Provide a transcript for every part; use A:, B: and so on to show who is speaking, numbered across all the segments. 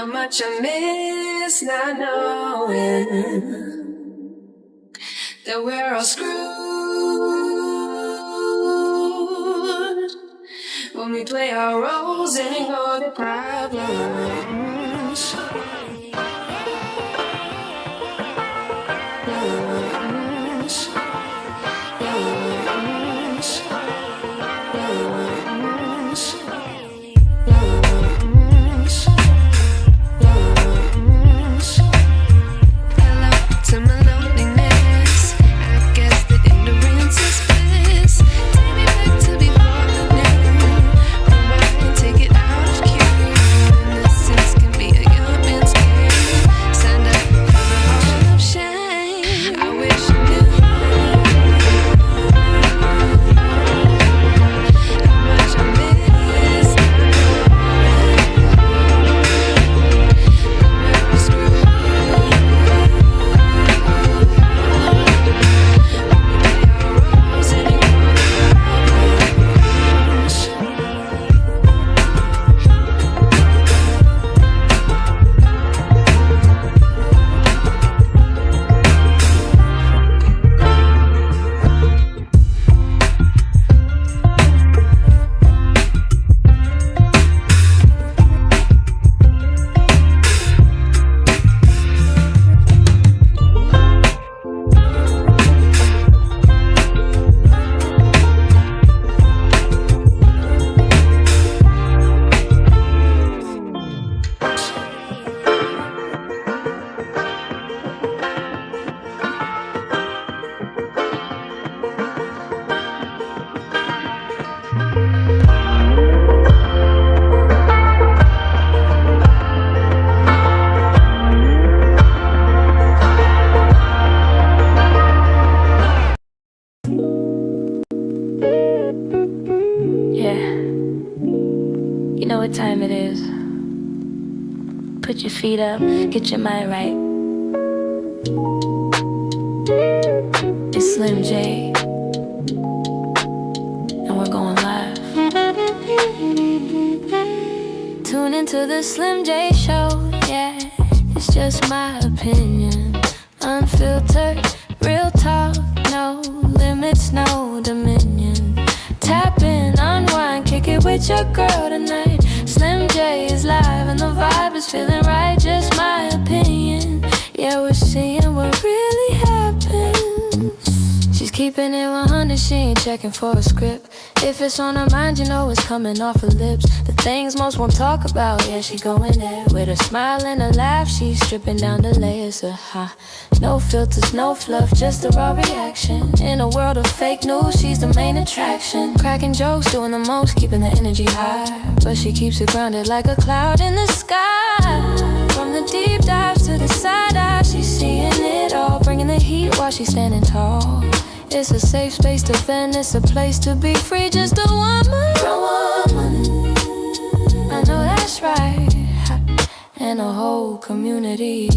A: How much I miss not knowing that we're all screwed when we play our roles and ignore the problems.
B: What time it is. Put your feet up, get your mind right. It's Slim J, and we're going live. Tune into the Slim J show, yeah. It's just my opinion, unfiltered, real talk, no limits, no dominion. Tap in, unwind, kick it with your girl tonight. Slim J is live and the vibe is feeling right. Just my opinion, yeah, we're seeing what really happens. She's keeping it 100, she ain't checking for a script. If it's on her mind, you know it's coming off her lips. The things most won't talk about, yeah, she going there. With a smile and a laugh, she's stripping down the layers of ha. No filters, no fluff, just a raw reaction. In a world of fake news, she's the main attraction. Cracking jokes, doing the most, keeping the energy high. But she keeps it grounded like a cloud in the sky. From the deep dives to the side eye, she's seeing it all, bringing the heat while she's standing tall. It's a safe space to vent, it's a place to be free, just a woman. I know that's right, and a whole community.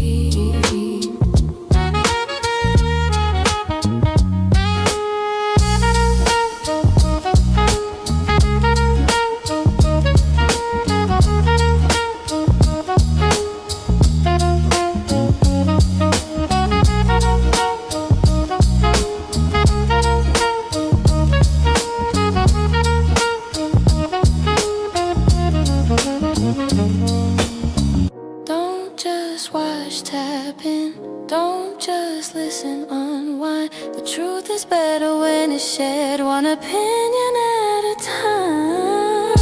B: Don't just listen, unwind. The truth is better when it's shared, one opinion at a time.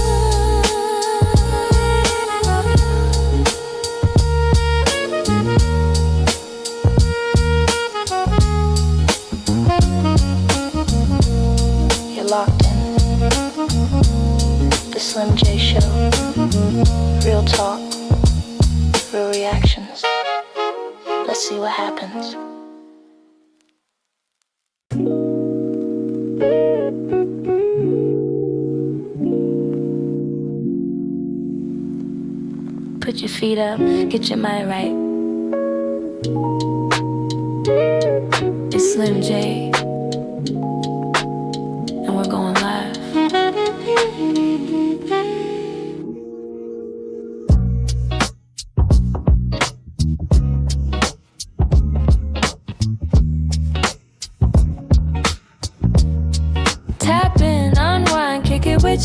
B: You're locked in. The Slim J Show. Real talk, real reactions. Let's see what happens. Put your feet up, get your mind right. It's Slim J, and we're going live.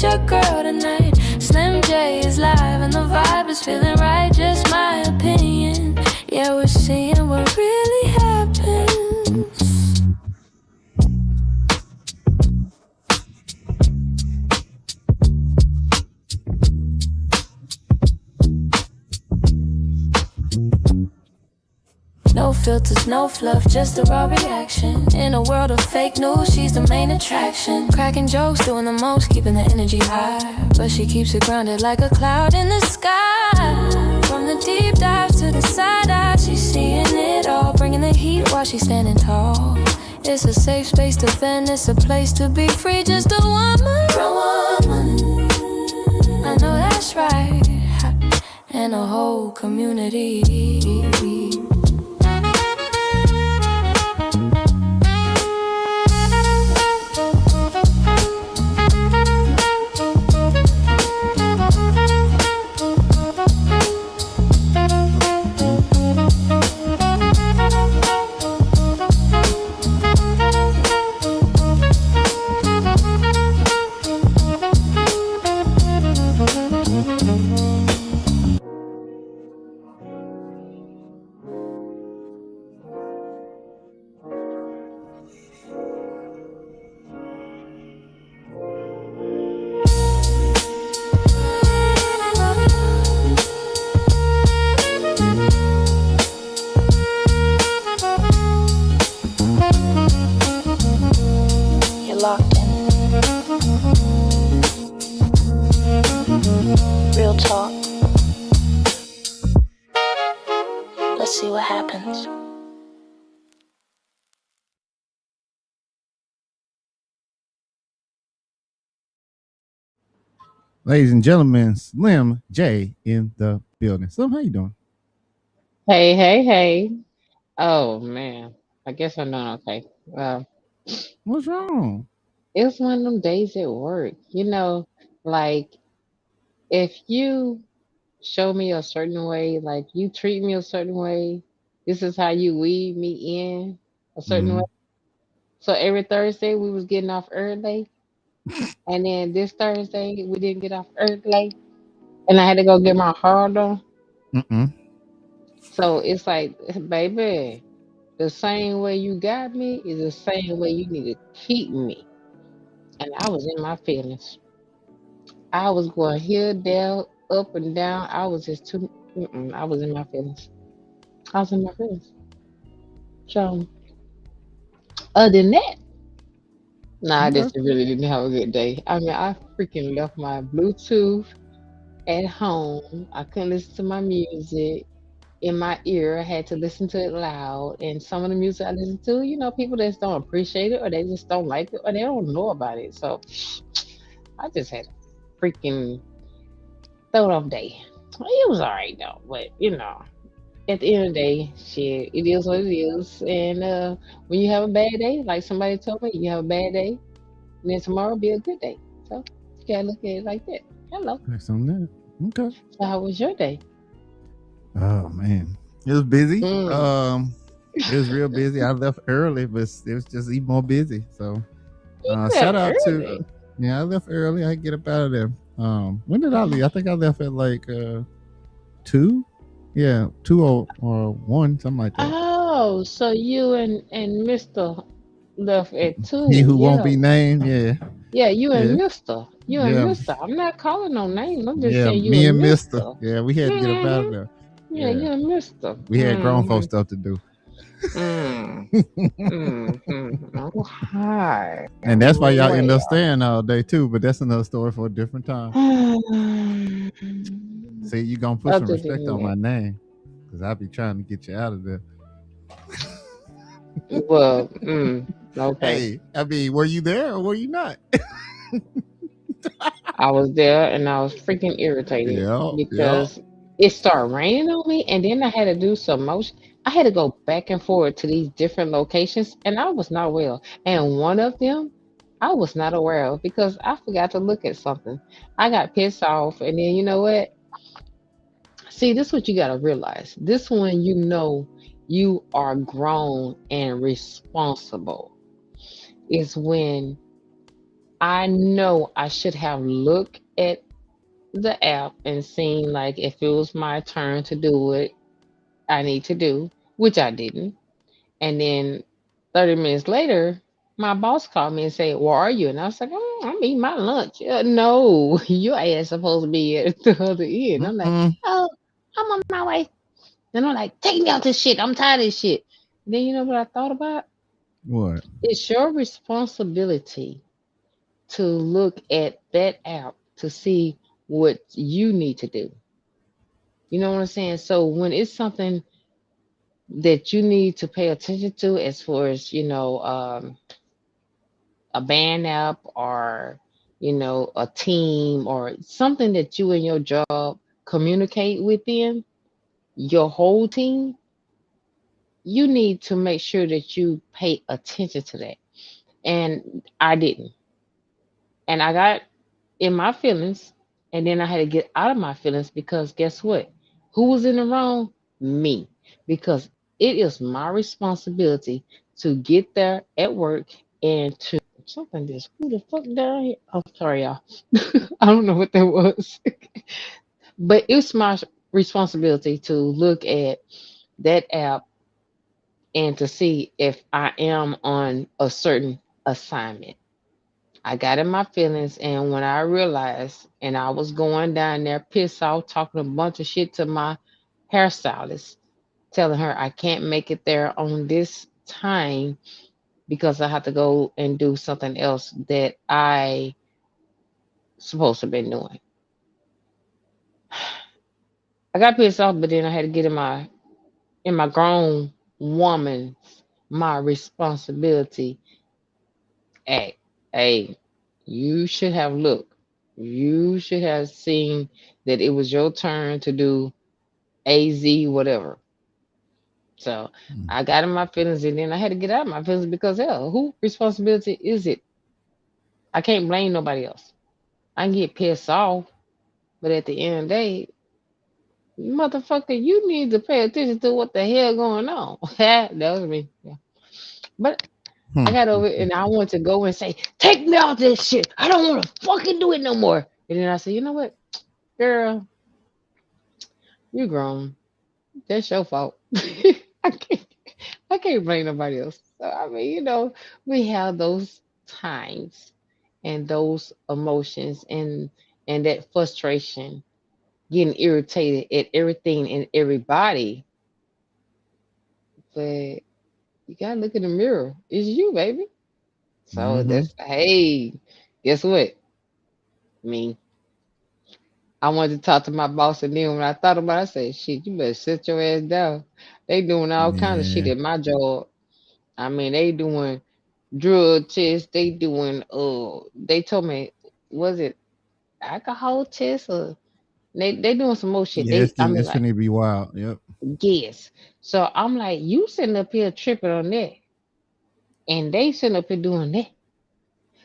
B: with your girl tonight. Slim J is live and the vibe is feeling right. Just my opinion. Yeah, we're seeing what really happens. No filters, no fluff, just a raw reaction. In a world of fake news, she's the main attraction. Cracking jokes, doing the most, keeping the energy high. But she keeps it grounded like a cloud in the sky. From the deep dives to the side eye, she's seeing it all. Bringing the heat while she's standing tall. It's a safe space to vent, it's a place to be free. Just a woman, I know that's right. And a whole community. Locked in. Real talk. Let's see what happens.
C: Ladies and gentlemen, Slim J in the building. Slim, how you doing?
D: Hey, hey, hey. Oh man. I guess I'm doing okay.
C: What's wrong?
D: It was one of them days at work. Like if you show me a certain way, like you treat me a certain way, this is how you weed me in a certain way.
C: Mm-hmm.
D: So every Thursday we was getting off early, and then this Thursday we didn't get off early, and I had to go get my hard on.
C: Mm-mm.
D: So it's like, baby, the same way you got me is the same way you need to keep me. And I was in my feelings. I was going here, there, up and down. I was just too. I was in my feelings. I was in my feelings. So other than that, nah, I
C: Okay.
D: just really didn't have a good day. I mean, I freaking left my Bluetooth at home. I couldn't listen to my music in my ear. I had to listen to it loud. And some of the music I listen to, people that just don't appreciate it, or they just don't like it, or they don't know about it. So I just had a freaking throw it off day. It was all right though, but at the end of the day, shit, it is what it is. And when you have a bad day, like somebody told me, you have a bad day, and then tomorrow be a good day. So you gotta look at it like that. Hello.
C: That's on that. Okay.
D: So how was your day?
C: Oh man, it was busy.
D: Mm.
C: It was real busy. I left early, but it was just even more busy. So,
D: You
C: shout
D: left
C: out to
D: early.
C: yeah, I left early. I get up out of there. When did I leave? I think I left at like 2. Yeah, 2 or 1, something like that.
D: Oh, so you and Mister left at
C: He
D: 2.
C: who won't
D: Yeah.
C: be named. Yeah,
D: Yeah, you and
C: yeah,
D: Mister. You and
C: yeah,
D: Mister. I'm not calling no names. I'm just
C: yeah.
D: saying you
C: Me
D: and
C: and Mister.
D: Mister.
C: Yeah, we had to get up out of
D: Hmm.
C: there.
D: Yeah,
C: Yeah,
D: you and Mister.
C: we had grown folk stuff to do.
D: Mm. Oh, hi.
C: And that's why y'all end up
D: Well.
C: staying all day too. But that's another story for a different time. See, you gonna put some
D: Other
C: respect
D: than
C: on my
D: that,
C: name, because I be trying to get you out of there.
D: well, okay.
C: Hey, I mean, were you there or were you not?
D: I was there and I was freaking irritated
C: Yeah, yeah.
D: because it started raining on me, and then I had to do some motion. I had to go back and forth to these different locations, and I was not well. And one of them I was not aware of because I forgot to look at something. I got pissed off, and then you know what? See, this is what you got to realize. This one, you are grown and responsible is when I know I should have looked at the app and seen like if it was my turn to do it, I need to do, which I didn't. And then 30 minutes later, my boss called me and said, "Where are you?" And I was like, I'm eating my lunch. No, your ass supposed to be at the other end. I'm like,
C: Mm-mm.
D: "Oh, I'm on my way." And I'm like, "Take me out this shit. I'm tired of this shit." Then you know what I thought about?
C: What?
D: It's your responsibility to look at that app to see what you need to do. You know what I'm saying? So when it's something that you need to pay attention to, as far as a band app or a team or something that you and your job communicate within your whole team, you need to make sure that you pay attention to that. And I didn't. And I got in my feelings, and then I had to get out of my feelings because guess what? Who was in the wrong? Me. Because it is my responsibility to get there at work and to something just who the fuck down here. I'm sorry, y'all. I don't know what that was. But it's my responsibility to look at that app and to see if I am on a certain assignment. I got in my feelings, and when I realized, and I was going down there pissed off, talking a bunch of shit to my hairstylist, telling her I can't make it there on this time because I have to go and do something else that I supposed to been doing. I got pissed off, but then I had to get in my grown woman's my responsibility act. Hey, you should have looked. You should have seen that it was your turn to do AZ whatever. So I got in my feelings and then I had to get out of my feelings because hell, who responsibility is it? I can't blame nobody else. I can get pissed off, but at the end of the day, motherfucker, you need to pay attention to what the hell going on. That was me. Yeah. But I got over it and I want to go and say, take me out this shit. I don't want to fucking do it no more. And then I said, you know what, girl, you grown. That's your fault. I can't I can't blame nobody else. So I mean, we have those times and those emotions and that frustration, getting irritated at everything and everybody. But you gotta look in the mirror. It's you, baby. So
C: Mm-hmm.
D: that's hey, guess what? I mean, I wanted to talk to my boss, and then when I thought about it, I said, shit, you better sit your ass down. They doing all kind of shit
C: Yeah.
D: at my job. I mean, they doing drug tests. They told me, was it alcohol tests or they doing some more shit.
C: Yeah.
D: They, I mean,
C: It's
D: like,
C: gonna be wild. Yep.
D: yes. So I'm like, you sitting up here tripping on that, and they sitting up here doing that.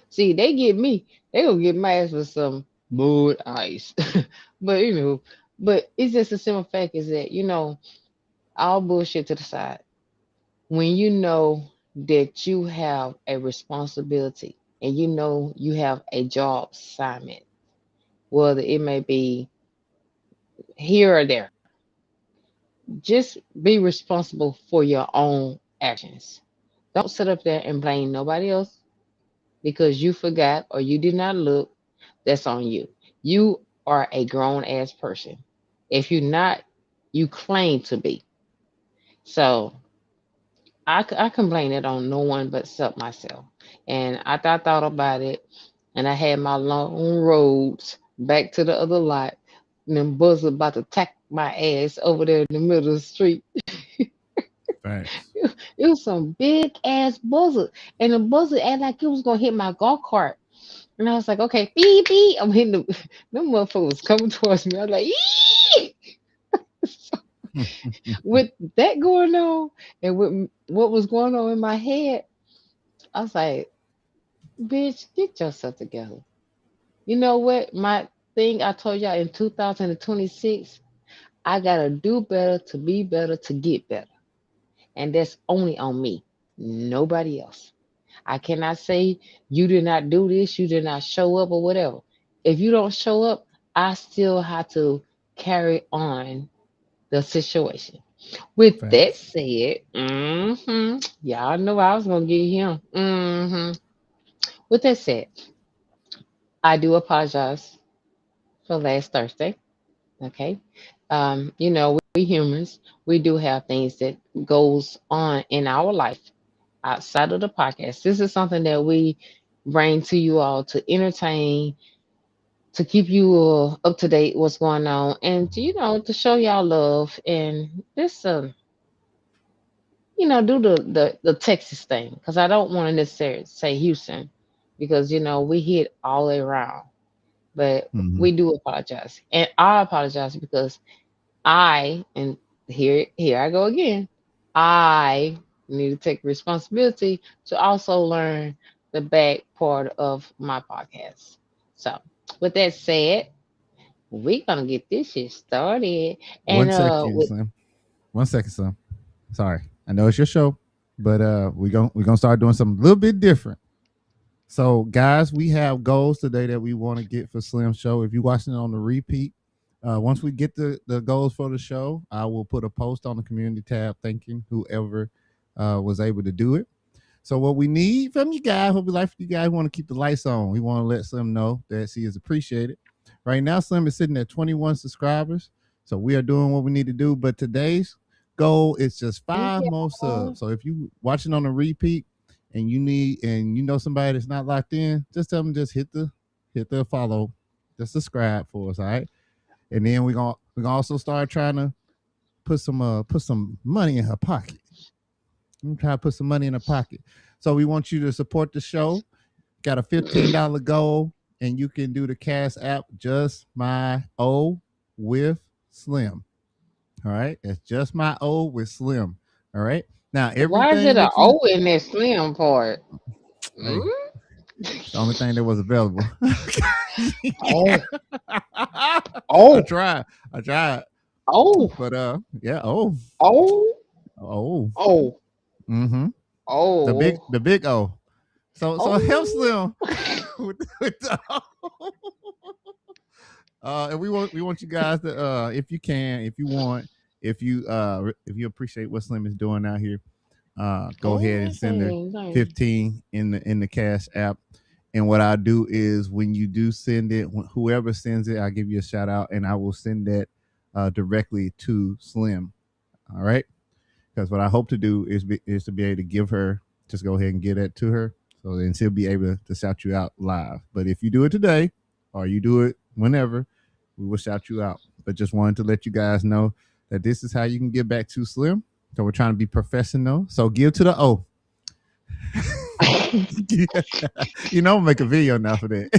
D: See, they get me. They gonna get my ass with some mood ice. But but it's just a simple fact is that all bullshit to the side. When you know that you have a responsibility and you know you have a job assignment, whether it may be here or there, just be responsible for your own actions. Don't sit up there and blame nobody else because you forgot or you did not look. That's on you. You are a grown ass person. If you're not, you claim to be. So I can blame it on no one but self myself. And after I thought about it, and I had my long roads back to the other lot, and them buzzers about to tack my ass over there in the middle of the street.
C: Facts.
D: It was some big ass buzzard, and the buzzard acted like it was gonna hit my golf cart. And I was like, okay, beep beep. I'm hitting them motherfuckers coming towards me. I was like, Eee! With that going on, and with what was going on in my head, I was like, bitch, get yourself together. You know what? My thing I told y'all in 2026, I gotta do better to be better to get better. And that's only on me, nobody else. I cannot say you did not do this, you did not show up, or whatever. If you don't show up, I still have to carry on the situation. With that
C: Facts.
D: said, y'all know I was gonna get him. With that said, I do apologize for last Thursday. Okay. We humans, we do have things that goes on in our life outside of the podcast. This is something that we bring to you all to entertain, to keep you up to date what's going on, and to show y'all love and just do the Texas thing, because I don't want to necessarily say Houston, because we hit all the way around. But
C: Hmm.
D: we do apologize, and I apologize because and here I go again. I need to take responsibility to also learn the back part of my podcast. So, with that said, we're gonna get this shit started. And
C: One second,
D: with
C: Slim. 1 second, Slim. Sorry, I know it's your show, but we're gonna start doing something a little bit different. So, guys, we have goals today that we want to get for Slim Show. If you're watching it on the repeat, once we get the goals for the show, I will put a post on the community tab thanking whoever was able to do it. So what we need from you guys, what we like for you guys, want to keep the lights on. We want to let Slim know that she is appreciated. Right now, Slim is sitting at 21 subscribers. So we are doing what we need to do. But today's goal is just
D: thank
C: 5 more
D: y'all.
C: subs. So if you watching on a repeat and you know somebody that's not locked in, just tell them just hit the follow, just subscribe for us, all right? And then we're gonna also start trying to put some money in her pocket. I'm gonna try to put some money in her pocket. So we want you to support the show. Got a $15 goal, and you can do the Cash App just my O with Slim. All right, it's just my O with Slim. All right. Now
D: Why is it
C: everything
D: an
C: that you
D: O in that slim part? Mm?
C: hey, it's the only thing that was available.
D: Oh,
C: I
D: oh,
C: tried. I tried.
D: oh,
C: But yeah, oh.
D: oh,
C: Oh.
D: oh,
C: Mm-hmm. The big
D: oh,
C: the big O. So help
D: oh.
C: Slim with the O. And we want you guys to if you can, if you want, if you appreciate what Slim is doing out here, go ahead and send her
D: Dang.
C: 15 in the Cash App. And what I do is when you do send it, whoever sends it, I'll give you a shout out and I will send that directly to Slim. All right. Because what I hope to do is to be able to give her, just go ahead and get it to her. So then she'll be able to shout you out live. But if you do it today or you do it whenever, we will shout you out. But just wanted to let you guys know that this is how you can get back to Slim. So we're trying to be professional. So give to the O. Make a video now for that.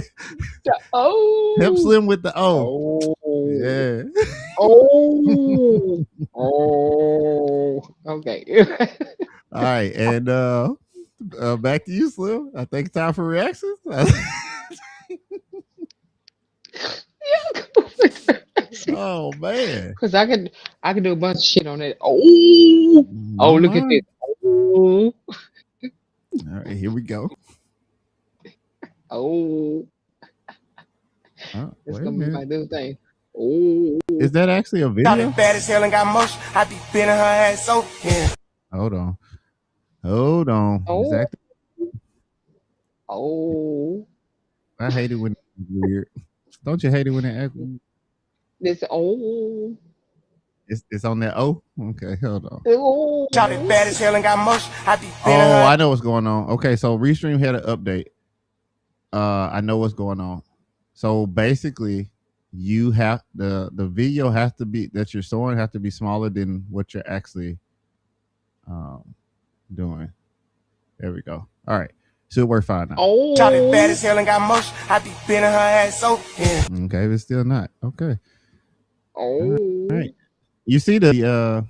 C: Help
D: Oh,
C: Slim with the O.
D: oh,
C: Yeah.
D: oh, oh. Okay.
C: All right. And back to you, Slim. I think it's time for reactions. Oh man.
D: Cause I could do a bunch of shit on it. Oh, oh,
C: Don't
D: look at this.
C: mind.
D: Oh,
C: All right, here we go.
D: oh, it's
C: Wait a
D: gonna be
C: minute.
D: my new thing. Oh,
C: Is that actually a
E: Shot
C: video?
E: it bad as hell and got motion. I be bending her ass so yeah.
C: Hold on. Hold on. Is
D: oh,
C: that
D: oh.
C: I hate it when it's weird. Don't you hate it when it acts weird?
D: This oh,
C: It's on that O? Okay, hold on.
E: Shot it
D: oh.
E: bad as hell and got motion. I be bending
C: Oh,
E: her
C: I know what's going on. Okay, so Restream had an update. I know what's going on. So basically, you have the video has to be that you're showing has to be smaller than what you're actually doing. There we go. All right. Should work fine now.
D: Oh,
E: Shot it bad as hell and got motion. I be bending her ass so yeah.
C: Okay, but still not. Okay. All
D: oh,
C: right. You see the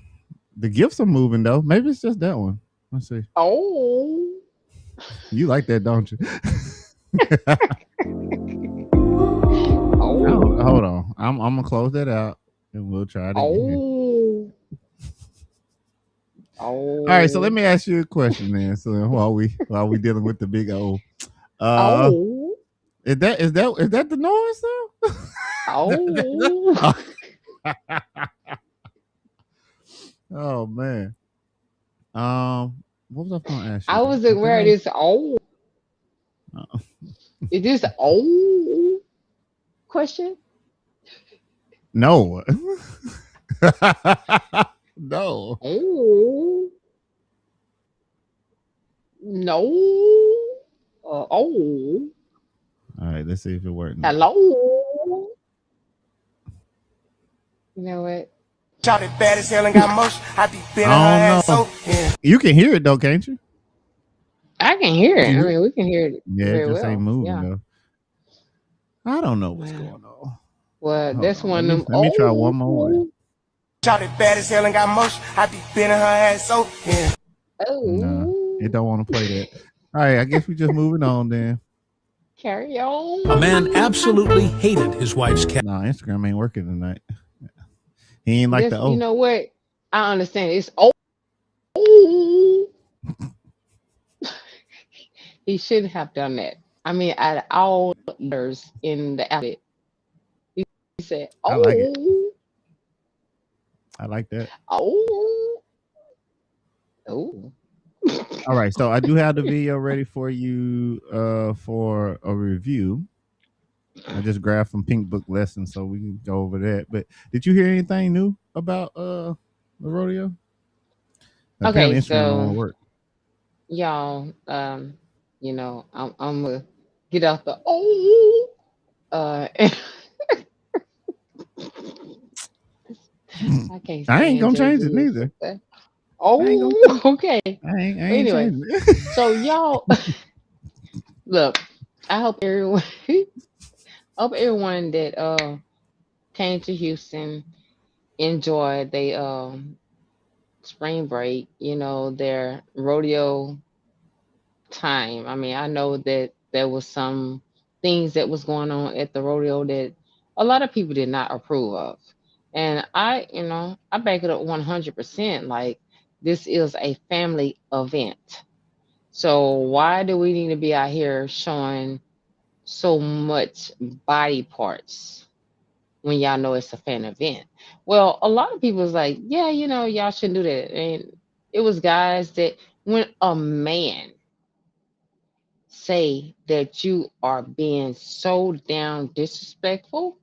C: gifts are moving though. Maybe it's just that one. Let's see.
D: oh,
C: You like that, don't you?
D: oh,
C: Hold on. I'm gonna close that out and we'll try it again.
D: oh.
C: All right, so let
D: Oh.
C: me ask you a question then. So while we dealing with the big O, uh,
D: Oh.
C: is that the noise though?
D: Oh.
C: Oh. Oh man. What was I going to ask you?
D: I was
C: I think
D: aware
C: I
D: of
C: was.
D: this. Oh,
C: Uh,
D: is this oh question?
C: no. No.
D: Oh, no. Oh,
C: All right, let's see if it worked now.
D: hello. You know what?
E: Shot it bad as hell and got motion. I be bending her
C: I don't
E: ass
C: know.
E: so yeah.
C: You can hear it though, can't you?
D: I can hear
C: You
D: it.
C: can
D: I
C: hear it.
D: mean, we can hear it
C: Yeah, it
D: very
C: just ain't
D: well.
C: moving
D: Yeah.
C: though. I don't know what's
D: Well,
C: going on.
D: well,
C: Hold
D: that's
C: on. Let
D: one of
C: me
D: them.
C: let me try one more way.
D: Oh,
E: Shot it bad as hell and got motion. I be bending her ass so yeah.
C: Nah, it
D: oh.
C: don't want to play that. All right, I guess we just moving on then.
D: Carry
F: A
D: on.
F: man absolutely hated his wife's cat.
C: Nah, Instagram ain't working tonight. He ain't like the
D: This, you
C: O.
D: know what? I understand. It's oh. He shouldn't have done that. I mean, out of all years in the outfit, he said,
C: I like it.
D: "Oh,
C: I like that.
D: oh, oh."
C: All right, so I do have the video ready for you for a review. I just grabbed from Pink Book Lessons, so we can go over that. But did you hear anything new about the rodeo?
D: Okay,
C: Apparently Instagram don't want
D: so
C: to work.
D: y'all, I'm gonna get out the oh, uh, I can't
C: I ain't
D: stand
C: gonna change it
D: JBS.
C: neither.
D: Okay.
C: I ain't gonna
D: Oh, okay.
C: I
D: But
C: ain't
D: anyway,
C: changing it.
D: so y'all, look, I hope everyone, hope everyone that came to Houston enjoyed they spring break, their rodeo time. I mean, I know that there was some things that was going on at the rodeo that a lot of people did not approve of. And I back it up 100%. Like, this is a family event. So why do we need to be out here showing so much body parts when y'all know it's a fan event? Well, a lot of people was like, yeah, y'all shouldn't do that. And it was guys that, when a man say that you are being so down disrespectful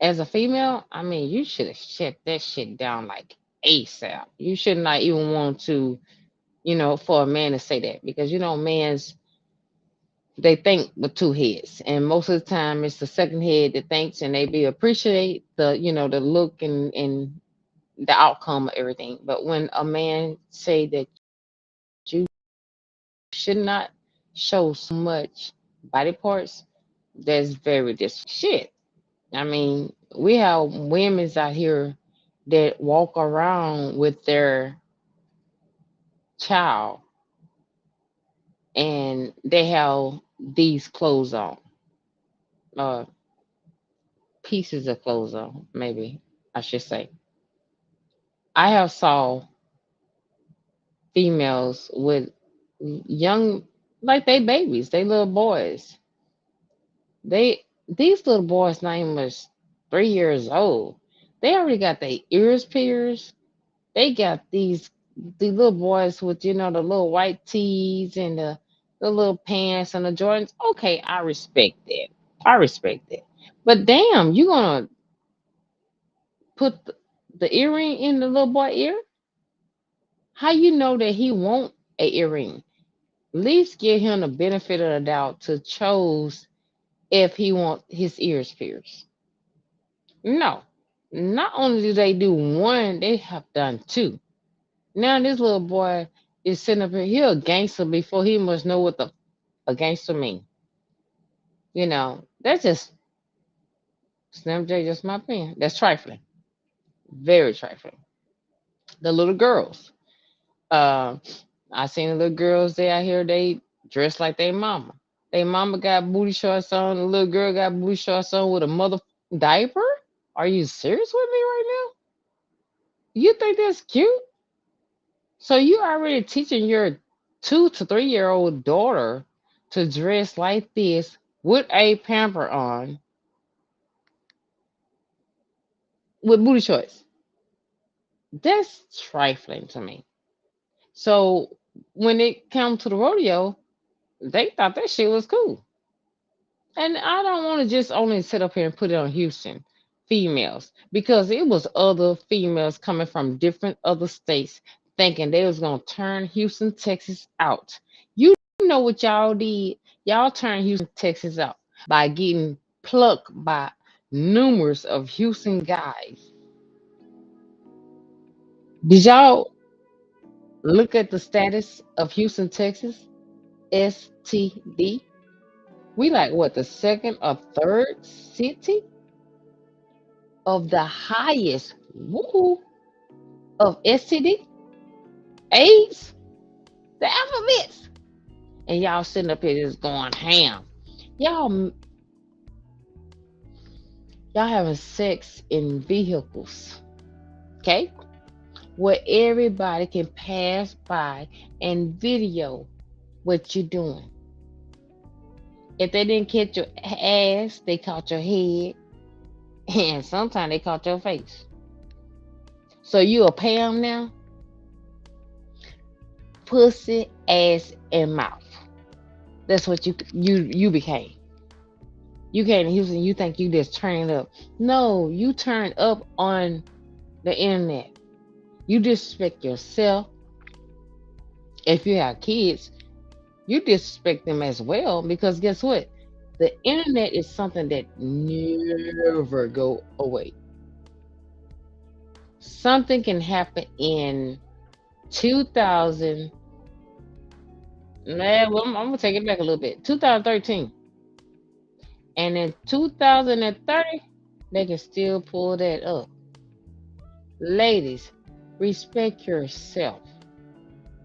D: as a female, I mean, you should have shut that shit down like ASAP. You should not even want to, for a man to say that, because mans, they think with two heads, and most of the time it's the second head that thinks, and they be appreciate the look and the outcome of everything. But when a man say that you should not show so much body parts, that's very shit. I mean, we have women's out here that walk around with their child and they have these clothes on, uh, pieces of clothes on, maybe I should say. I have saw females with young, like they babies, they little boys. These little boys not even much 3 years old. They already got their ears pierced. They got these little boys with the little white tees and the little pants and the Jordans. Okay, I respect that. I respect that. But damn, you gonna put the earring in the little boy ear? How you know that he want a earring? At least give him the benefit of the doubt to chose if he want his ears pierced. No. Not only do they do one, they have done two. Now this little boy is sitting up here. He a gangster before he must know what a gangster mean. That's just Slim J. Just my opinion. That's trifling, very trifling. The little girls. Uh, I seen the little girls they out here. They dress like they mama. They mama got booty shorts on. The little girl got booty shorts on with a mother diaper. Are you serious with me right now? You think that's cute? So you already teaching your 2 to 3 year old daughter to dress like this with a pamper on with booty shorts. That's trifling to me. So when it comes to the rodeo, they thought that shit was cool. And I don't want to just only sit up here and put it on Houston females because it was other females coming from different other states thinking they was gonna turn Houston, Texas out. You know what y'all did? Y'all turned Houston, Texas out by getting plucked by numerous of Houston guys. Did y'all look at the status of Houston, Texas? STD. We like what, the second or third city of the highest woo of STD, AIDS, the alphabets, and y'all sitting up here just going ham. Y'all, y'all having sex in vehicles, okay? Where everybody can pass by and video what you're doing. If they didn't catch your ass, they caught your head, and sometimes they caught your face. So you a Pam now? Pussy, ass, and mouth. That's what you became. You came to Houston, you think you just turn up. No, you turn up on the internet. You disrespect yourself. If you have kids, you disrespect them as well because guess what? The internet is something that never go away. Something can happen in 2000. Well, I'm gonna take it back a little bit. 2013. And in 2030, they can still pull that up. Ladies, respect yourself.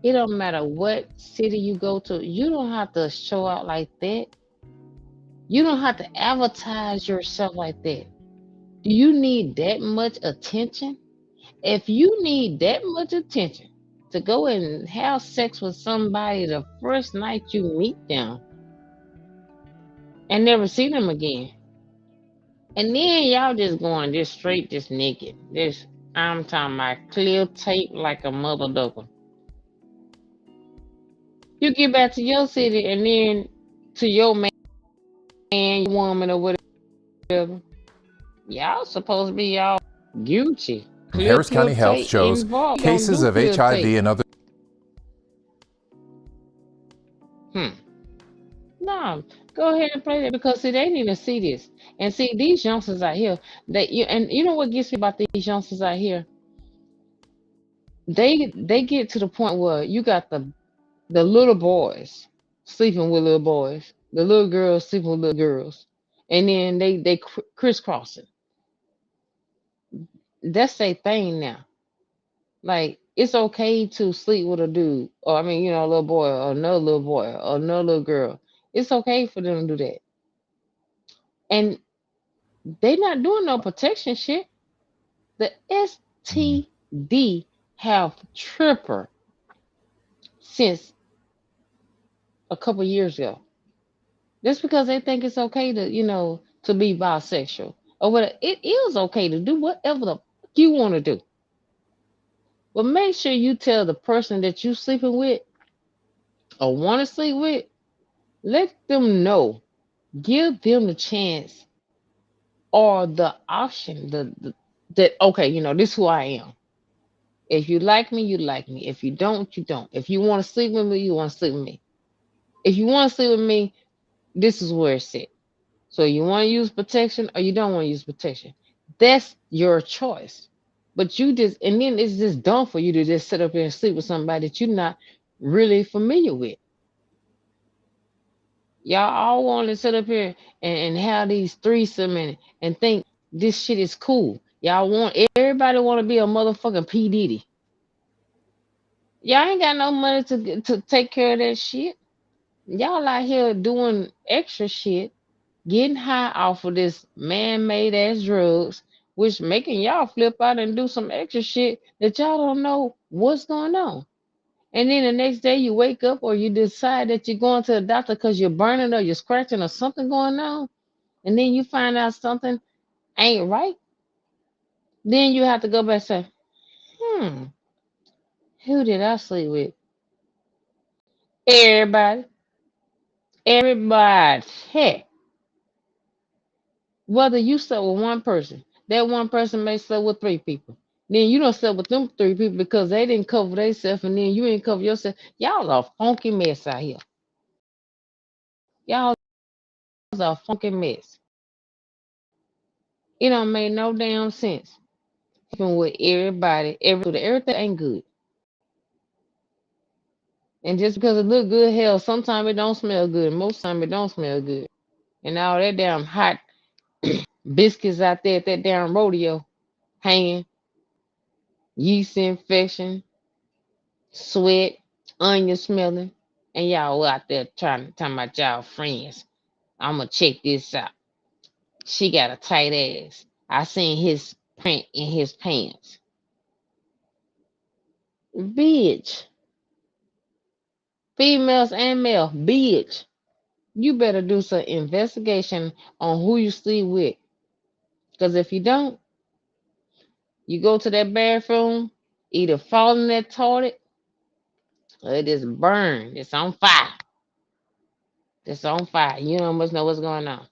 D: It don't matter what city you go to, you don't have to show out like that. You don't have to advertise yourself like that. Do you need that much attention? If you need that much attention to go and have sex with somebody the first night you meet them and never see them again, and then y'all just going just straight, just naked. This I'm talking about clear tape like a mother ducker. You get back to your city and then to your man, woman, or whatever. Y'all supposed to be all Gucci.
G: From
D: Clear,
G: Harris
D: clear
G: County Health
D: tape
G: shows
D: involved. We don't
G: cases
D: do
G: of
D: clear
G: HIV
D: tape.
G: and other
D: No, go ahead and play that because see, they need to see this. And see, these youngsters out here, and you know what gets me about these youngsters out here? They get to the point where you got the little boys sleeping with little boys, the little girls sleeping with little girls, and then they crisscrossing. That's their thing now. Like it's okay to sleep with a dude, or I mean, a little boy, or another little boy, or another little girl. It's okay for them to do that, and they not doing no protection shit. The STD have tripled since a couple years ago. Just because they think it's okay to, to be bisexual or whatever. It is okay to do whatever the fuck you want to do. But make sure you tell the person that you sleeping with or want to sleep with, let them know. Give them the chance or the option that okay, this is who I am. If you like me, you like me. If you don't, you don't. If you want to sleep with me, you want to sleep with me. If you want to sleep with me, this is where it's at. So you want to use protection or you don't want to use protection. That's your choice. But you just, and then it's just dumb for you to just sit up here and sleep with somebody that you're not really familiar with. Y'all all want to sit up here and have these threesome and think this shit is cool. Y'all want everybody want to be a motherfucking P Diddy. Y'all ain't got no money to take care of that shit. Y'all out here doing extra shit, getting high off of this man-made ass drugs, which making y'all flip out and do some extra shit that y'all don't know what's going on. And then the next day you wake up or you decide that you're going to the doctor because you're burning or you're scratching or something going on, and then you find out something ain't right, then you have to go back and say, hmm, who did I sleep with? Everybody. Everybody. Heck, whether you slept with one person, that one person may sleep with three people. Then you don't sleep with them three people because they didn't cover themselves and then you ain't cover yourself. Y'all are a funky mess out here. Y'all are a funky mess. It don't make no damn sense. Even with everybody, everything ain't good. And just because it look good, hell, sometimes it don't smell good. Most time it don't smell good. And all that damn hot biscuits out there at that damn rodeo hanging, yeast infection, sweat, onion smelling, and y'all out there trying to talk about y'all friends. I'ma check this out. She got a tight ass. I seen his print in his pants. Bitch. Females and male, bitch. You better do some investigation on who you sleep with. Because if you don't, you go to that bathroom, either fall in that toilet or it is burned. It's on fire. It's on fire. You don't must know what's going on.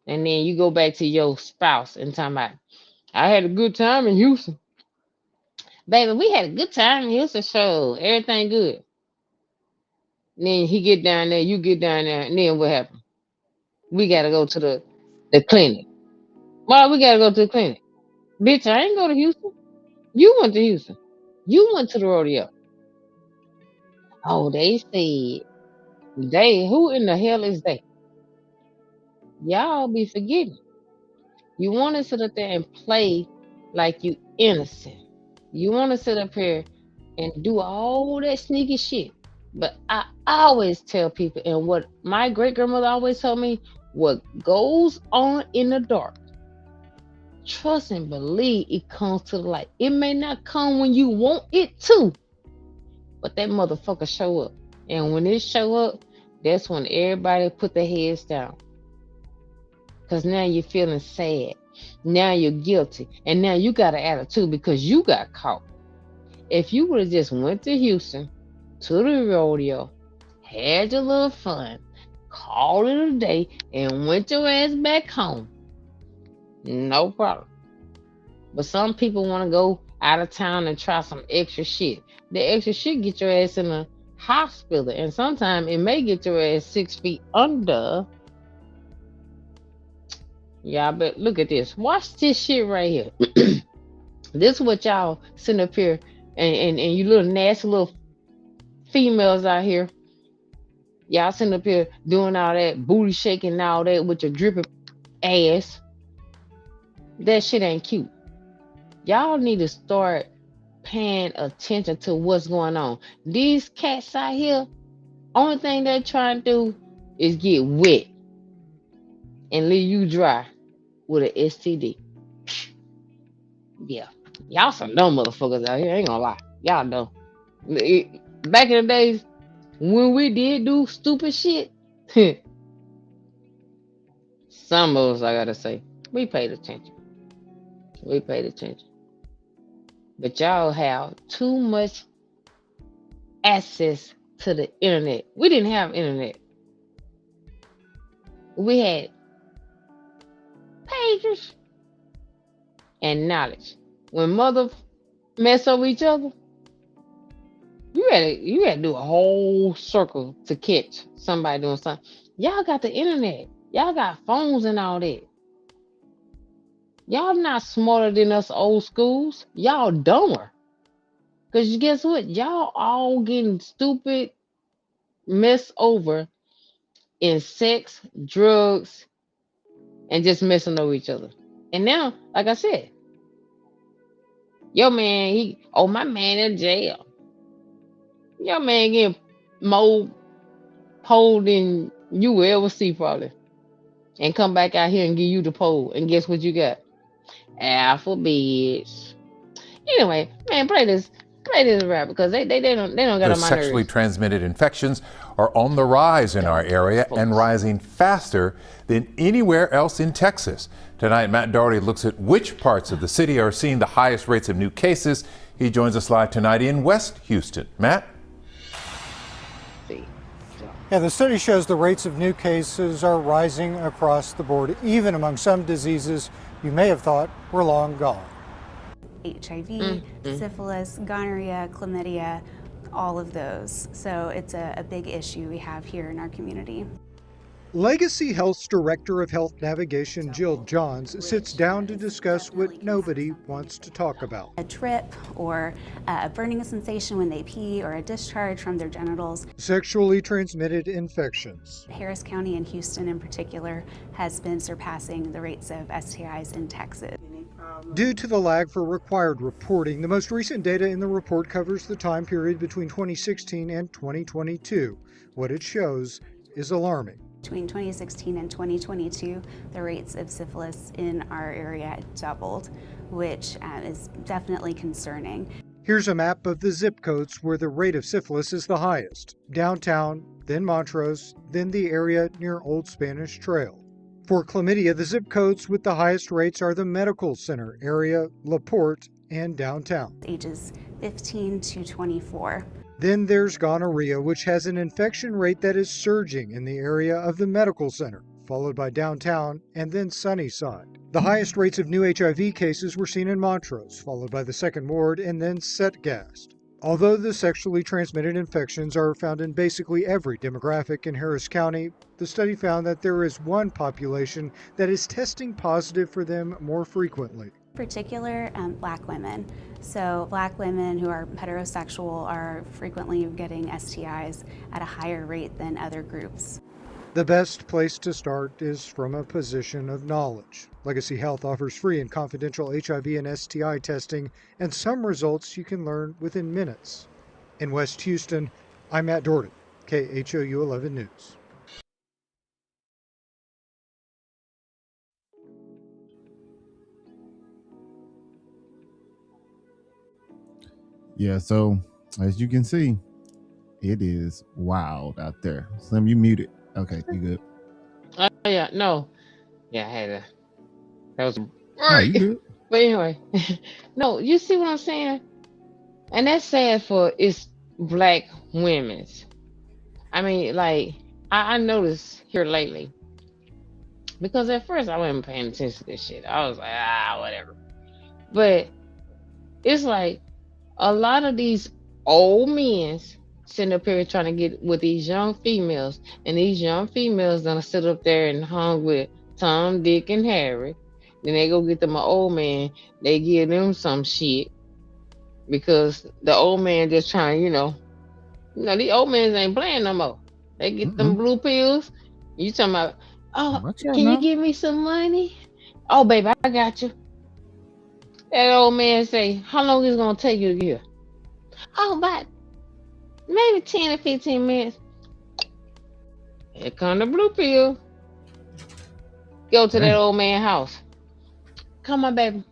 D: And then you go back to your spouse and talk about, I had a good time in Houston. Baby, we had a good time in Houston, show. Everything good. And then he get down there, you get down there, and then what happened? We gotta go to the clinic. Why we gotta go to the clinic? Bitch, I ain't go to Houston. You went to Houston. You went to the rodeo. Oh, they said they who in the hell is they? Y'all be forgetting. You want to sit up there and play like you innocent. You want to sit up here and do all that sneaky shit. But I always tell people, and what my great grandmother always told me, what goes on in the dark, trust and believe it comes to the light. It may not come when you want it to, but that motherfucker show up. And when it show up, that's when everybody put their heads down. Because now you're feeling sad. Now you're guilty. And now you got an attitude because you got caught. If you would have just went to Houston, to the rodeo, had your little fun, called it a day, and went your ass back home, no problem. But some people want to go out of town and try some extra shit. The extra shit get your ass in a hospital. And sometimes it may get your ass 6 feet under. Y'all but look at this. Watch this shit right here. This is what y'all sitting up here and you little nasty little females out here. Y'all sitting up here doing all that booty shaking and all that with your dripping ass. That shit ain't cute. Y'all need to start paying attention to what's going on. These cats out here, only thing they're trying to do is get wet and leave you dry with an STD. Yeah. Y'all some dumb motherfuckers out here. I ain't gonna lie. Y'all know. Back in the days when we did do stupid shit, some of us, I gotta say, we paid attention. We paid attention. But y'all have too much access to the internet. We didn't have internet. We had pages and knowledge. When mother mess over each other, you had to do a whole circle to catch somebody doing something. Y'all got the internet. Y'all got phones and all that. Y'all not smarter than us old schools. Y'all dumber. Cause guess what? Y'all all getting stupid, messed over in sex, drugs, and just messing over each other. And now, like I said, your man, my man in jail. Your man getting more pole than you will ever see probably. And come back out here and give you the pole. And guess what you got? Alphabets. Anyway, man, play play this rap because they don't get
G: The
D: on my
G: sexually
D: nerves.
G: transmitted infections are on the rise in our area and rising faster than anywhere else in Texas. Tonight, Matt Doherty looks at which parts of the city are seeing the highest rates of new cases. He joins us live tonight in West Houston. Matt?
D: See.
H: Yeah, the study shows the rates of new cases are rising across the board, even among some diseases you may have thought were long gone.
I: HIV, syphilis, gonorrhea, chlamydia, all of those. So it's a big issue we have here in our community.
H: Legacy Health's Director of Health Navigation, Jill Johns, sits down to discuss what nobody wants to talk about.
I: A trip or a burning sensation when they pee or a discharge from their genitals.
H: Sexually transmitted infections.
I: Harris County and Houston in particular has been surpassing the rates of STIs in Texas.
H: Due to the lag for required reporting, the most recent data in the report covers the time period between 2016 and 2022. What it shows is alarming.
I: Between 2016 and 2022, the rates of syphilis in our area doubled, which is definitely concerning.
H: Here's a map of the zip codes where the rate of syphilis is the highest. Downtown, then Montrose, then the area near Old Spanish Trail. For chlamydia, the zip codes with the highest rates are the Medical Center area, LaPorte, and downtown.
I: Ages 15 to 24.
H: Then there's gonorrhea, which has an infection rate that is surging in the area of the Medical Center, followed by downtown and then Sunnyside. The highest rates of new HIV cases were seen in Montrose, followed by the Second Ward and then Setgast. Although the sexually transmitted infections are found in basically every demographic in Harris County, the study found that there is one population that is testing positive for them more frequently.
I: In particular, Black women. So Black women who are heterosexual are frequently getting STIs at a higher rate than other groups.
H: The best place to start is from a position of knowledge. Legacy Health offers free and confidential HIV and STI testing, and some results you can learn within minutes. In West Houston, I'm Matt Doherty, KHOU 11 News.
C: Yeah, so as you can see, it is wild out there. Slim, you muted. Okay, you good?
D: Oh yeah, no, yeah, I had a. That was
C: No, you good.
D: But anyway, no, you see what I'm saying? And that's sad for it's Black women's. I mean, like I noticed here lately because at first I wasn't paying attention to this shit. I was like, whatever. But it's like a lot of these old men sitting up here trying to get with these young females, and these young females gonna sit up there and hung with Tom, Dick, and Harry. Then they go get them an old man. They give them some shit because the old man just trying, these old men ain't playing no more. They get them blue pills. You talking about? Oh, can you give me some money? Oh, baby, I got you. That old man say, how long is it gonna take you to get? Oh, about maybe 10 or 15 minutes. Here come the blue pill. Go to that old man's house. Come on, baby.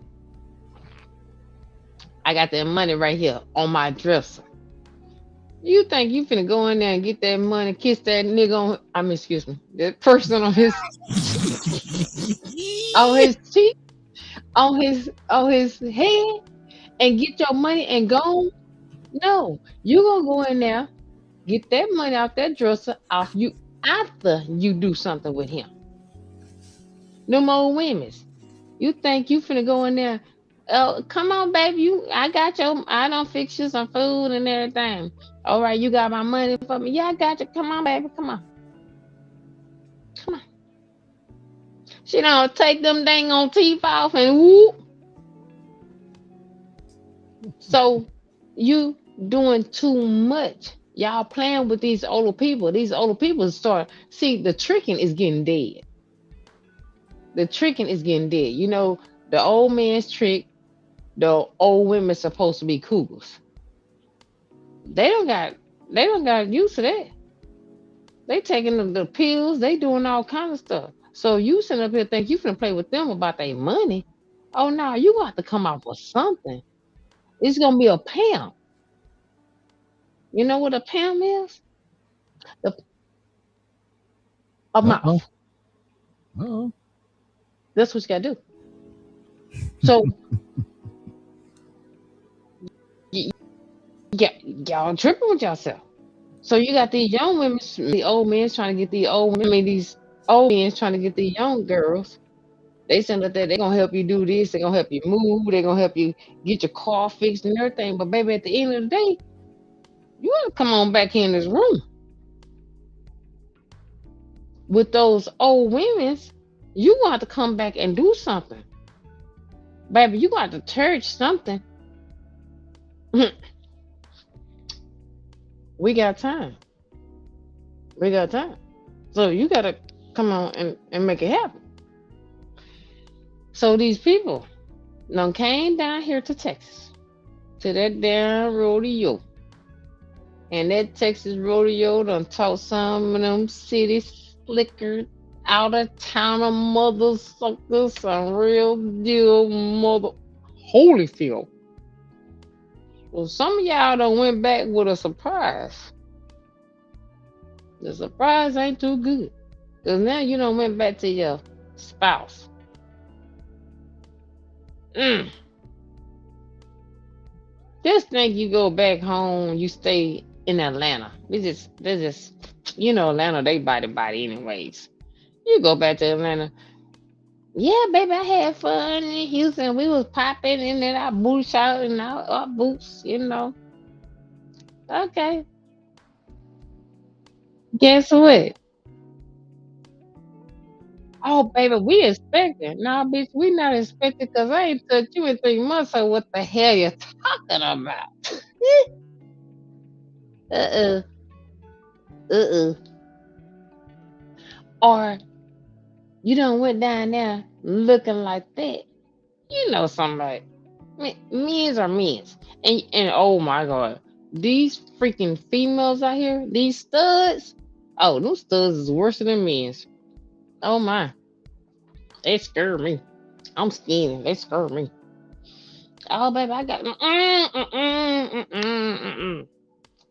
D: I got that money right here on my dresser. You think you finna go in there and get that money, kiss that nigga on, excuse me, that person on his on his cheek, on his head, and get your money and go? No, you gonna go in there, get that money out that dresser off you after you do something with him. Them old women's. You think you finna go in there? Oh, come on, baby. I don't fix you some food and everything. All right, you got my money for me. Yeah, I got you. Come on, baby. Come on. Come on. She don't take them dang on teeth off and whoop. So you doing too much. Y'all playing with these older people. These older people the tricking is getting dead. The tricking is getting dead. You know, the old man's trick, the old women's supposed to be cougars. They don't got used to that. They taking the pills, they doing all kind of stuff. So you sitting up here think you finna play with them about their money. Oh no, you got to come out with something. It's gonna be a pimp. You know what a pound is? The, a
C: Uh-oh.
D: mouth.
C: Uh-oh.
D: That's what you gotta do. So y- y'all tripping with yourself. So you got these young women, the old men trying to get these old women, I mean, these old men trying to get these young girls. They saying that they're gonna help you do this, they're gonna help you move, they're gonna help you get your car fixed and everything. But baby, at the end of the day, you gotta come on back in this room with those old women's. You gonna have to come back and do something, baby. You gonna have to church something. We got time. We got time. So you gotta come on and make it happen. So these people done came down here to Texas to that damn rodeo. And that Texas rodeo done taught some of them city slicker out of town mother suckers some real deal mother Holyfield. Well, some of y'all done went back with a surprise. The surprise ain't too good. Cause now you done went back to your spouse. Mm. Just think you go back home, you stay in Atlanta. They just, Atlanta, they body anyways. You go back to Atlanta. Yeah, baby, I had fun in Houston. We was popping and then our boots out and our boots. Okay. Guess what? Oh, baby, we expecting. Nah, bitch, we not expecting because I ain't touched you in 3 months. So what the hell you talking about? uh-uh. Uh-uh. Or you done went down there looking like that. You know somebody. Men's are men's. And oh my god. These freaking females out here, these studs. Oh, those studs is worse than men's. Oh my. They scare me. I'm skinny. They scare me. Oh baby, I got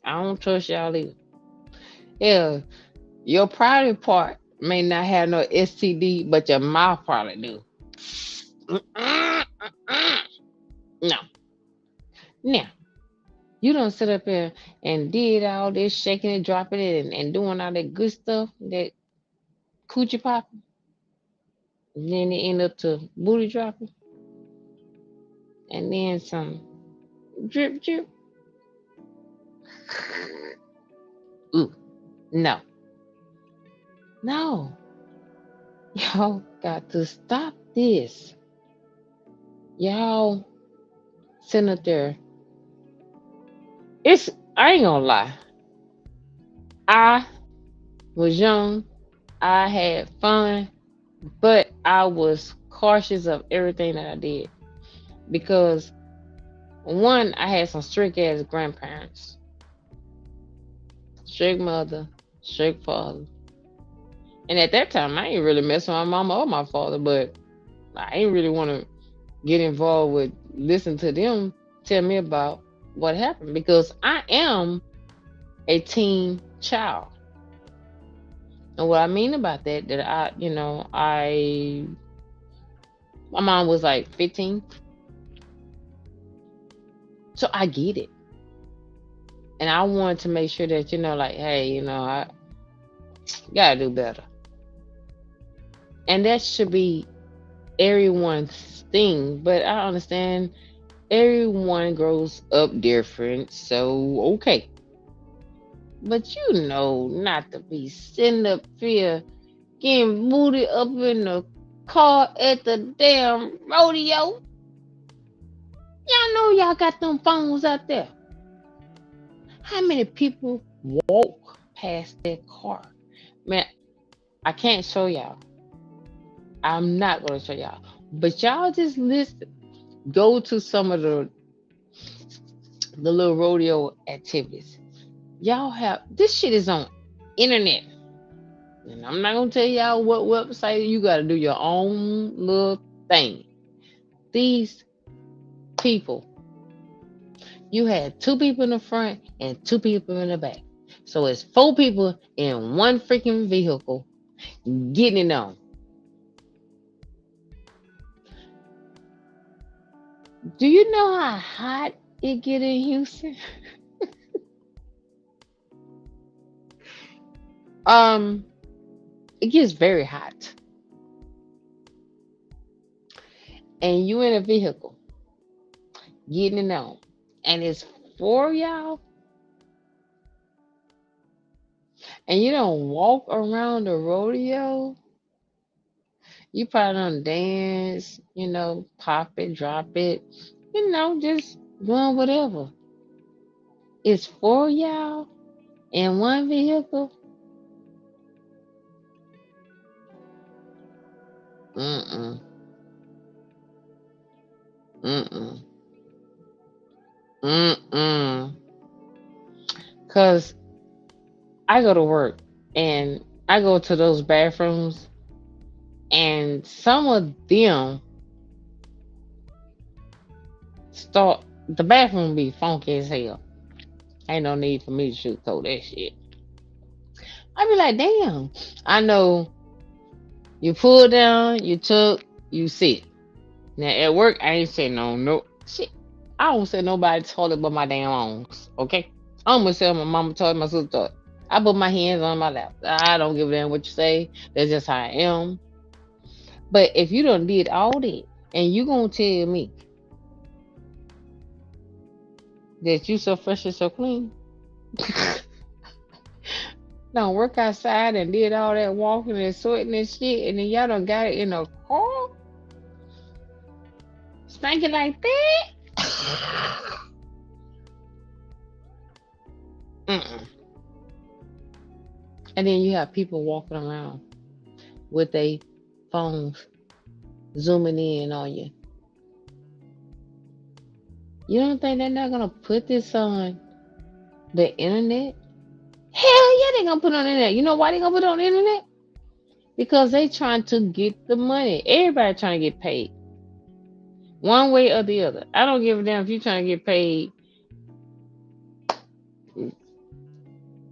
D: I don't trust y'all either. Yeah, your private part may not have no STD, but your mouth probably do. No. Now, you don't sit up here and did all this shaking and dropping it and doing all that good stuff, that coochie popping, and then it end up to booty dropping, and then some drip drip. Ooh, no, no, y'all got to stop this. Y'all sitting up there. I ain't gonna lie. I was young. I had fun, but I was cautious of everything that I did because one, I had some strict ass grandparents, strict mother, strict father, and at that time I ain't really mess with my mama or my father, but I ain't really want to get involved with listen to them tell me about what happened because I am a teen child. And what I mean about that my mom was like 15, so I get it, and I wanted to make sure that like, hey, I gotta do better, and that should be everyone's thing. But I understand everyone grows up different, so okay. But not to be sitting up here getting booted up in the car at the damn rodeo. Y'all know y'all got them phones out there. How many people walk past that car? Man, I can't show y'all. I'm not gonna show y'all. But y'all just listen. Go to some of the little rodeo activities. Y'all have this shit is on internet. And I'm not gonna tell y'all what website. You gotta do your own little thing. These people, You had 2 people in the front and 2 people in the back. So it's 4 people in one freaking vehicle getting it on. Do you know how hot it get in Houston? It gets very hot. And you in a vehicle getting it on. And it's 4 y'all. And you don't walk around the rodeo. You probably don't dance, pop it, drop it, just doing whatever. It's 4 y'all in one vehicle. Mm-mm. Mm-mm. Mm-mm. Cause I go to work and I go to those bathrooms and some of them start the bathroom be funky as hell. Ain't no need for me to sugarcoat that shit. I be like, damn. I know you pull down, you tuck, you sit. Now at work, I ain't saying no shit. I don't say nobody toilet but my damn own. Okay, I'm gonna say my mama told my sister told. I put my hands on my lap. I don't give a damn what you say. That's just how I am. But if you done did all that and you gonna tell me that you so fresh and so clean, don't work outside and did all that walking and sweating and shit, and then y'all done got it in a car stinking like that. Mm-mm. And then you have people walking around with their phones zooming in on you. You don't think they're not gonna put this on the internet? Hell yeah, they gonna put it on the internet. You know why they gonna put it on the internet? Because they trying to get the money. Everybody trying to get paid. One way or the other. I don't give a damn if you trying to get paid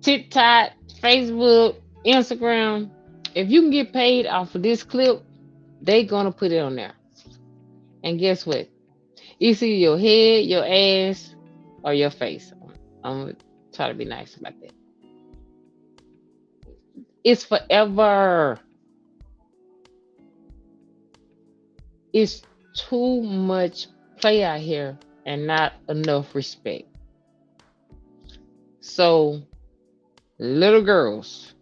D: TikTok, Facebook, Instagram. If you can get paid off of this clip, they gonna put it on there. And guess what? It's either your head, your ass, or your face. I'm gonna try to be nice about that. It's forever. It's too much play out here and not enough respect. So, little girls,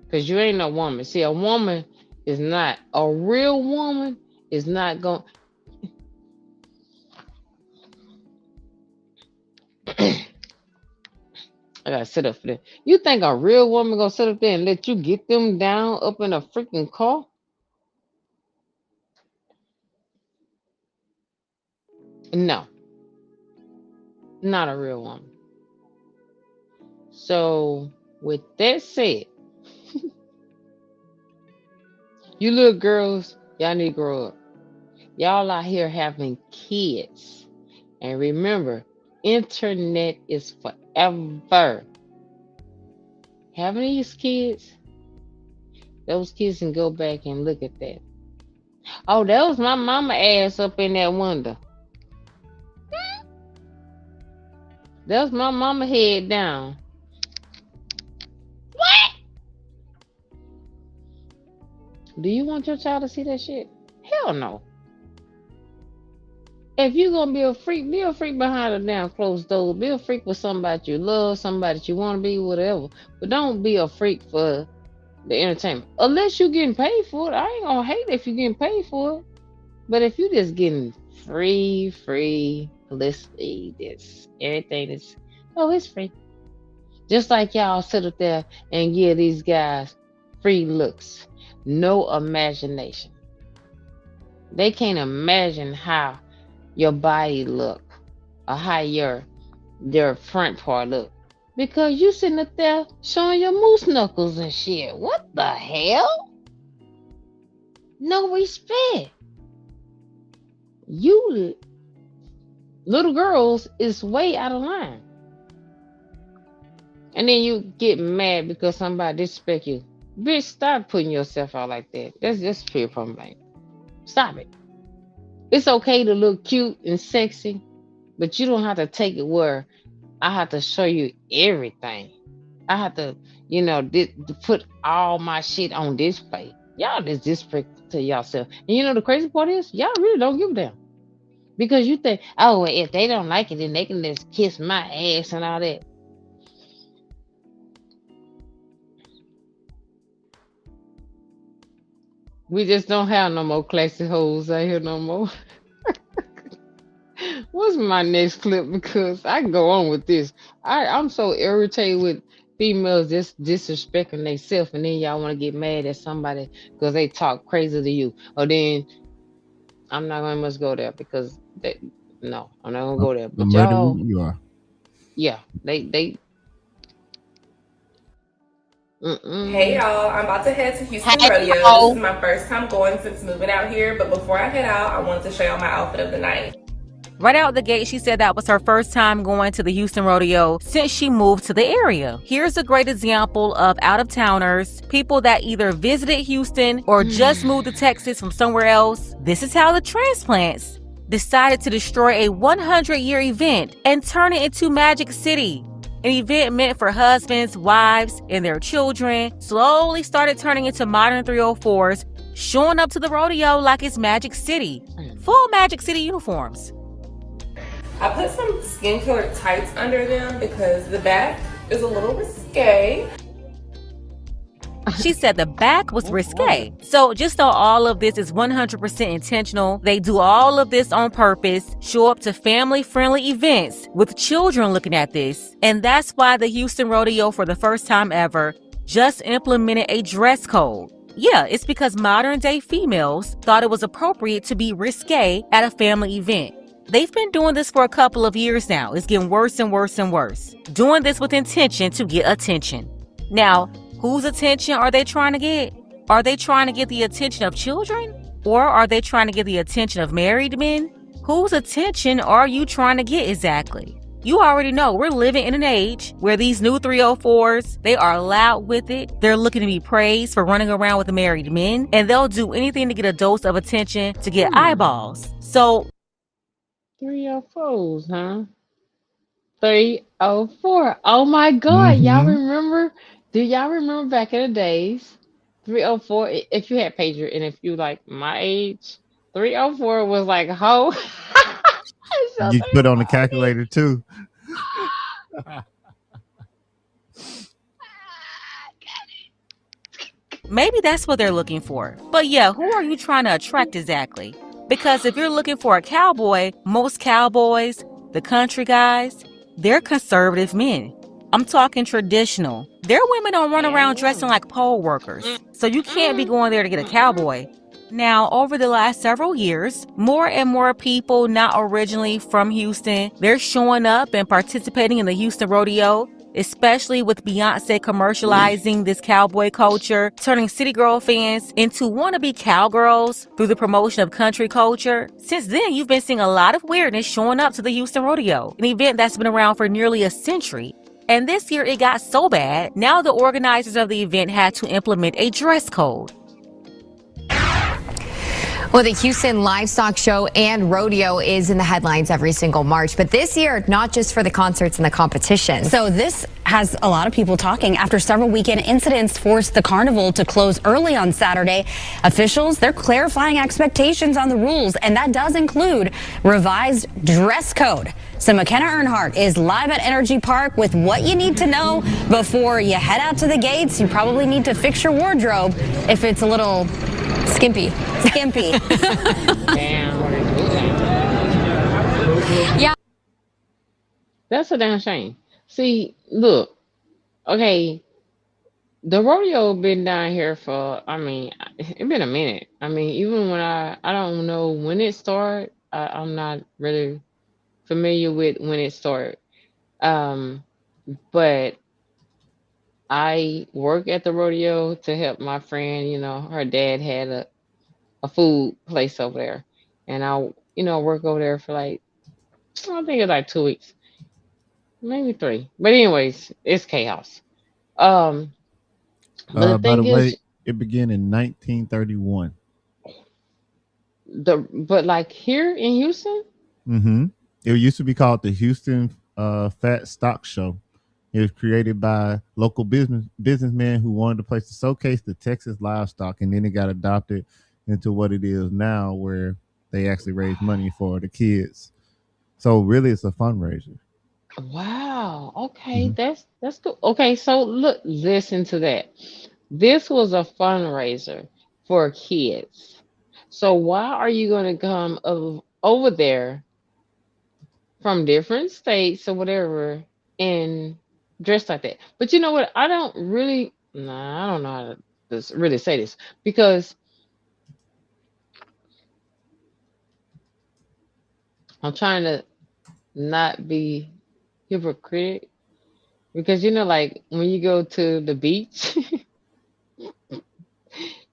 D: because you ain't no woman. See, a woman is not, a real woman is not going. I gotta sit up for that. You think a real woman gonna sit up there and let you get them down up in a freaking car? No, not a real woman. So, with that said, you little girls, y'all need to grow up. Y'all out here having kids. And remember, internet is forever. Having these kids, those kids can go back and look at that. Oh, that was my mama ass up in that window. That was my mama head down. What? Do you want your child to see that shit? Hell no. If you're gonna be a freak behind a damn closed door. Be a freak with somebody you love, somebody that you want to be, whatever. But don't be a freak for the entertainment. Unless you're getting paid for it. I ain't gonna hate if you're getting paid for it. But if you just getting free publicity, this everything is it's free. Just like y'all sit up there and give these guys free looks. No imagination. They can't imagine how your body look or how your front part look. Because you sitting up there showing your moose knuckles and shit. What the hell? No respect. You Little girls is way out of line. And then you get mad because somebody disrespect you. Bitch, stop putting yourself out like that. That's just fear complaint. Stop it. It's okay to look cute and sexy, but you don't have to take it where I have to show you everything. I have to, to put all my shit on display. Y'all just disrespect to yourself. And the crazy part is, y'all really don't give a damn. Because you think, oh, well, if they don't like it, then they can just kiss my ass and all that. We just don't have no more classy hoes out here no more. What's my next clip? Because I can go on with this. I'm so irritated with females just disrespecting themselves, and then y'all want to get mad at somebody because they talk crazy to you. Or then I'm not gonna much go there because no, I'm not gonna go there. But
C: I'm ready
D: y'all,
C: when you are.
D: yeah, they.
A: Hey
D: Mm-mm.
A: y'all, I'm about to head to Houston
D: Hey,
A: Rodeo. This is
D: ho.
A: my first time going since moving out here, but before I head out, I wanted to show y'all my outfit of the night.
J: Right out the gate, she said that was her first time going to the Houston Rodeo since she moved to the area. Here's a great example of out-of-towners, people that either visited Houston or just moved to Texas from somewhere else. This is how the transplants decided to destroy a 100-year event and turn it into Magic City. An event meant for husbands, wives, and their children slowly started turning into modern 304s, showing up to the rodeo like it's Magic City. Full Magic City uniforms.
A: I put some skin colored tights under them because the back is a little risque.
J: She said the back was risque. So just know all of this is 100% intentional. They do all of this on purpose, show up to family-friendly events with children looking at this. And that's why the Houston Rodeo, for the first time ever, just implemented a dress code. Yeah, it's because modern-day females thought it was appropriate to be risque at a family event. They've been doing this for a couple of years now. It's getting worse and worse and worse. Doing this with intention to get attention. Now, whose attention are they trying to get? Are they trying to get the attention of children? Or are they trying to get the attention of married men? Whose attention are you trying to get exactly? You already know we're living in an age where these new 304s, they are loud with it. They're looking to be praised for running around with the married men, and they'll do anything to get a dose of attention to get eyeballs. So
D: 304s, huh? 304. Oh my God. Y'all
C: Mm-hmm.
D: remember? Do y'all remember back in the days? 304, if you had pager and if you like my age, 304 was like a hoe. So
C: You put on the
D: 304.
C: calculator too.
J: maybe that's what they're looking for. But yeah, who are you trying to attract exactly? Because if you're looking for a cowboy, most cowboys, the country guys, they're conservative men. I'm talking traditional. Their women don't run around dressing like poll workers. So you can't be going there to get a cowboy. Now, over the last several years, more and more people not originally from Houston, they're showing up and participating in the Houston Rodeo, especially with Beyonce commercializing this cowboy culture, turning city girl fans into wannabe cowgirls through the promotion of country culture. Since then, you've been seeing a lot of weirdness showing up to the Houston Rodeo, an event that's been around for nearly a century. And this year it got so bad, now the organizers of the event had to implement a dress code.
K: Well, the Houston Livestock Show and Rodeo is in the headlines every single March, but this year, not just for the concerts and the competition.
L: So this has a lot of people talking after several weekend incidents forced the carnival to close early on Saturday. Officials, they're clarifying expectations on the rules, and that does include revised dress code. So McKenna Earnhardt is live at Energy Park with what you need to know before you head out to the gates. You probably need to fix your wardrobe if it's a little skimpy.
K: Yeah.
D: That's a damn shame. See, look, okay, the rodeo been down here for, it been a minute. Even when I don't know when it started. I'm not really familiar with when it started. Um, but I work at the rodeo to help my friend. Her dad had a food place over there, and I work over there for like I think it's like 2 weeks, maybe three. But anyways, it's chaos. Um, but the
C: By the
D: thing
C: way,
D: is,
C: it began in 1931.
D: but like here in Houston,
C: Mm-hmm. It used to be called the Houston Fat Stock Show. It was created by local businessmen who wanted a place to showcase the Texas livestock, and then it got adopted into what it is now, where they actually raise money for the kids. So really, it's a fundraiser.
D: wow. Okay,
C: Hmm.
D: that's good. Okay, so look, listen to that. This was a fundraiser for kids. So why are you going to come over there from different states or whatever and dress like that? But you know what? I don't really, nah, I don't know how to really say this because I'm trying to not be hypocrite. Because like when you go to the beach,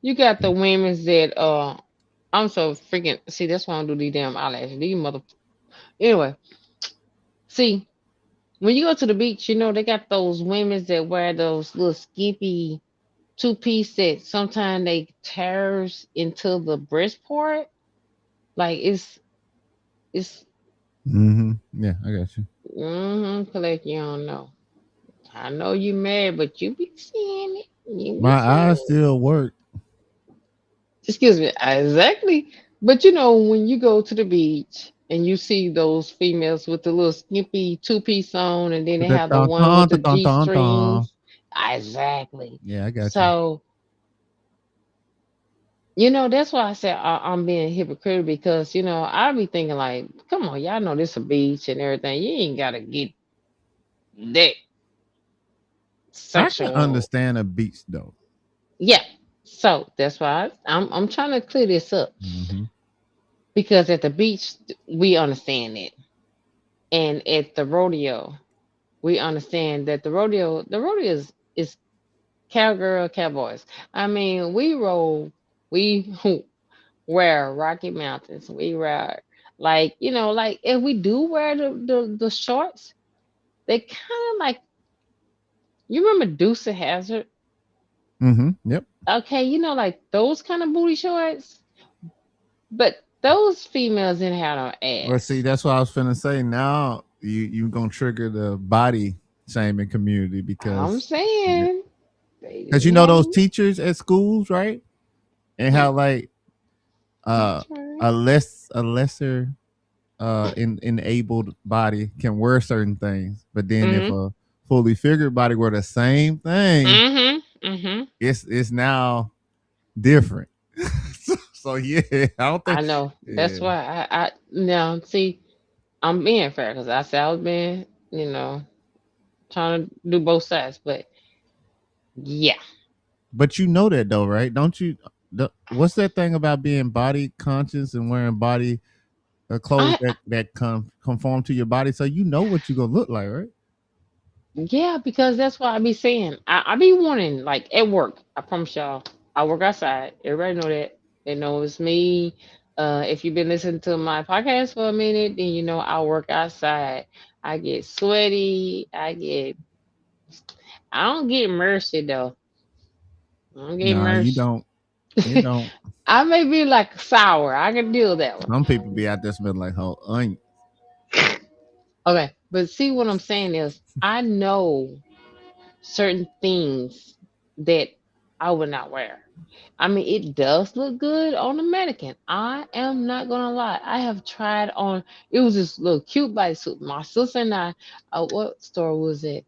D: you got the women's that I'm so freaking see that's why I don't do these damn eyelashes. These mother anyway, see when you go to the beach, they got those women's that wear those little skimpy two-piece that sometimes they tears into the breast part. Like it's
C: Mm-hmm. Yeah, I got you.
D: collect you don't know. I know you mad, but you be seeing it. You be
C: My
D: seeing
C: eyes
D: it.
C: still work.
D: Excuse me, exactly. But when you go to the beach and you see those females with the little skimpy two-piece on, and then they have the one with the G
C: Ta-ta.
D: strings. Exactly.
C: Yeah, I got you.
D: So, that's why I said I'm being hypocritical because, I be thinking like, come on, y'all know this a beach and everything. You ain't gotta get that
C: I can
D: sexual.
C: understand a beach though.
D: Yeah. So that's why I'm trying to clear this up
C: Hmm.
D: because at the beach we understand it. And at the rodeo, we understand that the rodeo is cowgirl cowboys. I mean, we wear Rocky Mountains. We wear like if we do wear the shorts, they kind of like you remember Deuce of Hazard?
C: Hmm. Yep.
D: Okay, like those kind of booty shorts, but those females didn't have no
C: Well, see,
D: ass.
C: that's what I was finna say. Now you gonna trigger the body shaming community
D: I'm
C: because
D: saying they
C: because
D: didn't have
C: those
D: them.
C: teachers at schools, right? And how like uh
D: That's right.
C: a lesser enabled body can wear certain things, but then if
D: Mhm.
C: a fully figured body wear the same thing,
D: Mhm. Mhm.
C: it's now different. So yeah, I don't think
D: I know.
C: yeah.
D: That's why I now see I'm being fair because I said I was being trying to do both sides, but yeah,
C: But you know that though, right? Don't you? What's that thing about being body conscious and wearing body clothes
D: I
C: that conform to your body, so you know what you're gonna look like, right?
D: yeah because that's why I be saying I be wanting like at work. I promise y'all, I work outside. Everybody know that. They know it's me. If you've been listening to my podcast for a minute, then you know I work outside. I get sweaty. I don't get mercy though. I don't get
C: Nah, you
D: mercy.
C: don't. You don't.
D: I may be like sour. I can deal with that one.
C: Some people be out there smelling like whole onion.
D: Okay, but see what I'm saying is I know certain things that I would not wear. I mean, it does look good on the mannequin. I am not gonna lie. I have tried on. It was this little cute bodysuit. My sister and I. What store was it?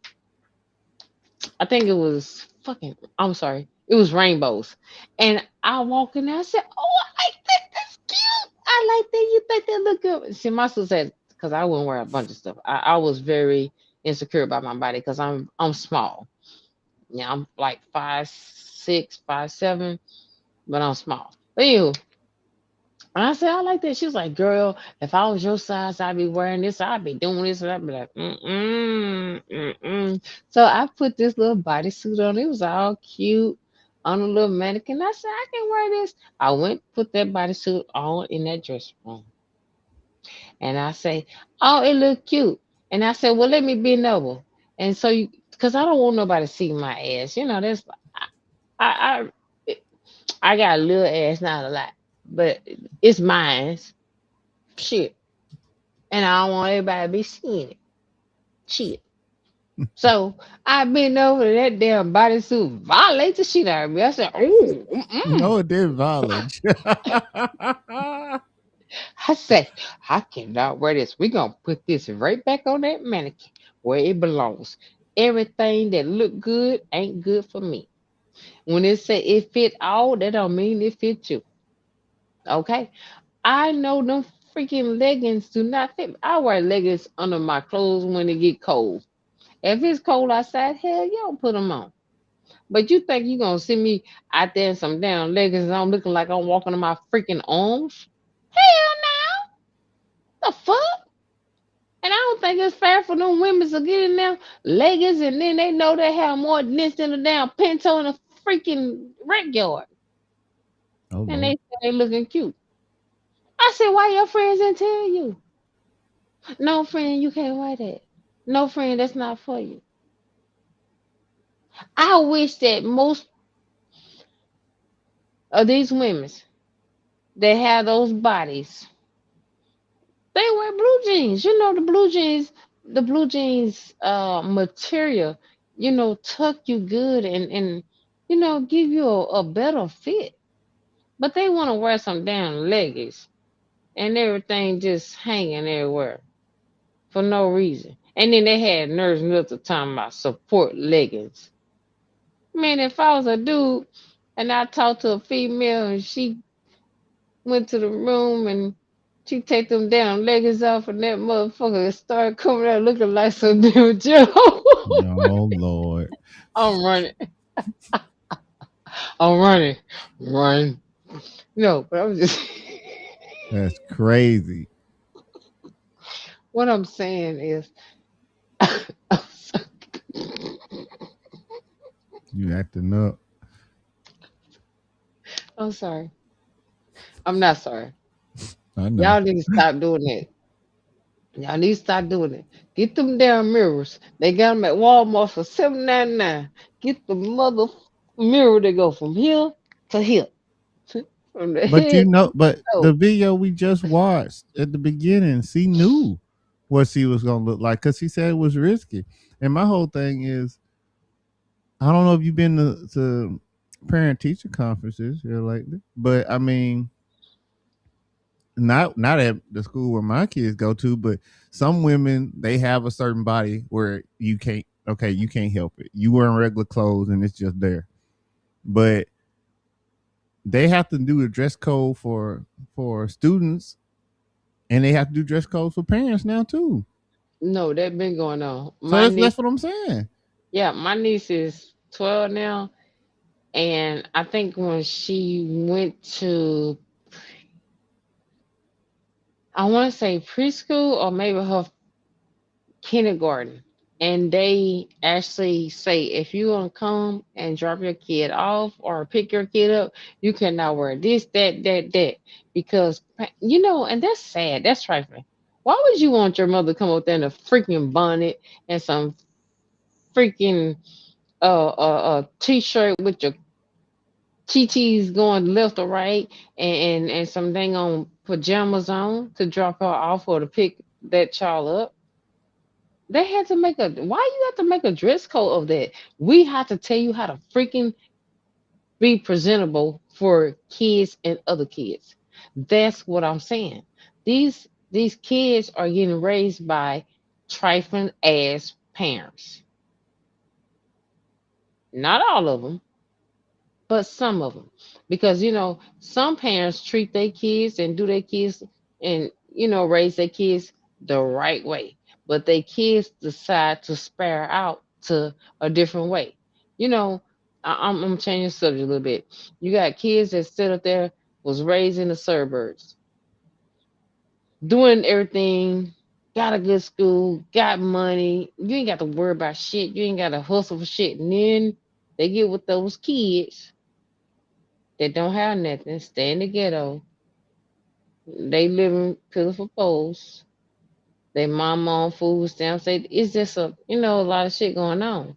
D: I think it was fucking. I'm sorry. It was rainbows, and I walked in there. I said, "Oh, I like that. That's cute. I like that. You think that look good?" See, my sister said, "Because I wouldn't wear a bunch of stuff. I was very insecure about my body because I'm small. Yeah, I'm like 5'6", 5'7", but I'm small. But anywho, and I said, I like that. She was like, girl, if I was your size, I'd be wearing this, I'd be doing this, and I'd be like, mm-mm. So I put this little bodysuit on. It was all cute on a little mannequin. I said, I can wear this. I went put that bodysuit on in that dressing room. And I say, "Oh, it look cute." And I said, "Well, let me bend over." And so you, because I don't want nobody to see my ass. That's I I got a little ass, not a lot, but it's mine. Shit, and I don't want everybody to be seeing it. Shit. So I bent over to that damn bodysuit, violate the shit out of me. I said, "Oh,
C: No, it didn't violate.
D: I said, I cannot wear this. We're gonna put this right back on that mannequin where it belongs. Everything that look good ain't good for me. When it say it fit all, that don't mean it fit you. Okay? I know them freaking leggings do not fit. I wear leggings under my clothes when it get cold. If it's cold outside, hell, you don't put them on. But you think you gonna see me out there in some damn leggings and I'm looking like I'm walking on my freaking arms? Hell no! The fuck? And I don't think it's fair for them women to get in them leggings and then they know they have more dents than a damn pinto in a freaking rec yard.
C: Oh
D: And they
C: Lord.
D: say they looking cute. I said, why your friends didn't tell you? No, friend, you can't wear that. No, friend, that's not for you. I wish that most of these women that have those bodies, they wear blue jeans. The blue jeans material, tuck you good and give you a better fit. But they want to wear some damn leggings and everything just hanging everywhere for no reason. And then they had nerves enough to talk about support leggings. Man, if I was a dude and I talked to a female and she went to the room and she take them damn leggings off and that motherfucker started coming out looking like some damn Joe.
C: Oh Lord.
D: I'm running. I'm running. Run. No, but I'm just
C: That's crazy.
D: what I'm saying is
C: You acting up.
D: I'm sorry. I'm not sorry.
C: I know.
D: Y'all need to stop doing that. Y'all need to stop doing it. Get them damn mirrors. They got them at Walmart for $7.99. Get the mother mirror that go from here to here, from the
C: But
D: head to
C: but
D: the toe.
C: the video we just watched at the beginning, she knew what she was gonna look like because she said it was risky. And my whole thing is, I don't know if you've been to parent teacher conferences here lately, but I mean, not at the school where my kids go to, but some women they have a certain body where you can't help it. You wearing regular clothes and it's just there. But they have to do a dress code for students and they have to do dress codes for parents now too.
D: No, that been going on.
C: So
D: My niece,
C: that's what I'm saying.
D: yeah, my niece is 12 now, and I think when she went to, I want to say preschool or maybe her kindergarten, and they actually say if you want to come and drop your kid off or pick your kid up, you cannot wear this, that, because and that's sad. That's trifling. Why would you want your mother to come up there in a freaking bonnet and some freaking t-shirt with your TTs going left or right and some dang on pajamas on to drop her off or to pick that child up? They had to make a why you have to make a dress code of that? We have to tell you how to freaking be presentable for kids and other kids. That's what I'm saying. These kids are getting raised by trifling ass parents. Not all of them, but some of them, because some parents treat their kids and do their kids and raise their kids the right way, but their kids decide to spare out to a different way. you know I'm changing the subject a little bit. You got kids that sit up there, was raised in the suburbs, doing everything, got a good school, got money. You ain't got to worry about shit. You ain't got to hustle for shit. And then they get with those kids that don't have nothing, stay in the ghetto, They live in pitiful posts. They mama on food stamps. It's just a lot of shit going on.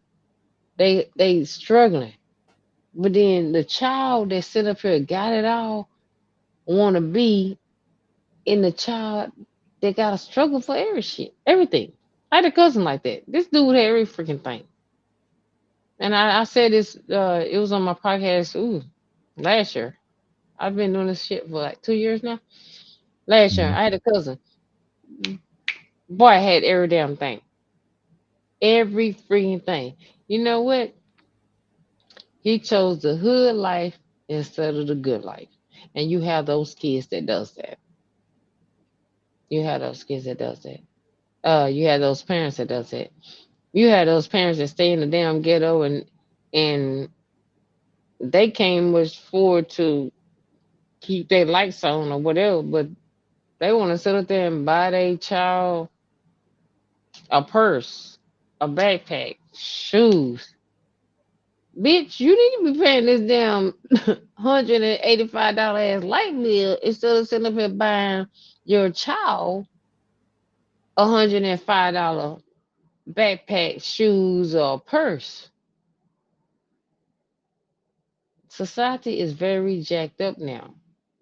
D: They struggling. But then the child that sit up here got it all wanna be in the child that gotta struggle for everything. I had a cousin like that. This dude had every freaking thing. And I said this, it was on my podcast, last year. I've been doing this shit for like 2 years now. Last year,
C: Mhm.
D: I had a cousin. Boy, I had every damn thing. Every freaking thing. You know what? He chose the hood life instead of the good life. And you have those kids that does that. You have those kids that does that. You have those parents that does that. You have those parents that stay in the damn ghetto and they came much forward to keep their lights on or whatever, but they want to sit up there and buy their child a purse, a backpack, shoes. Bitch, you need to be paying this damn $185 ass light bill instead of sitting up here buying your child $105 backpack, shoes, or purse. Society is very jacked up now.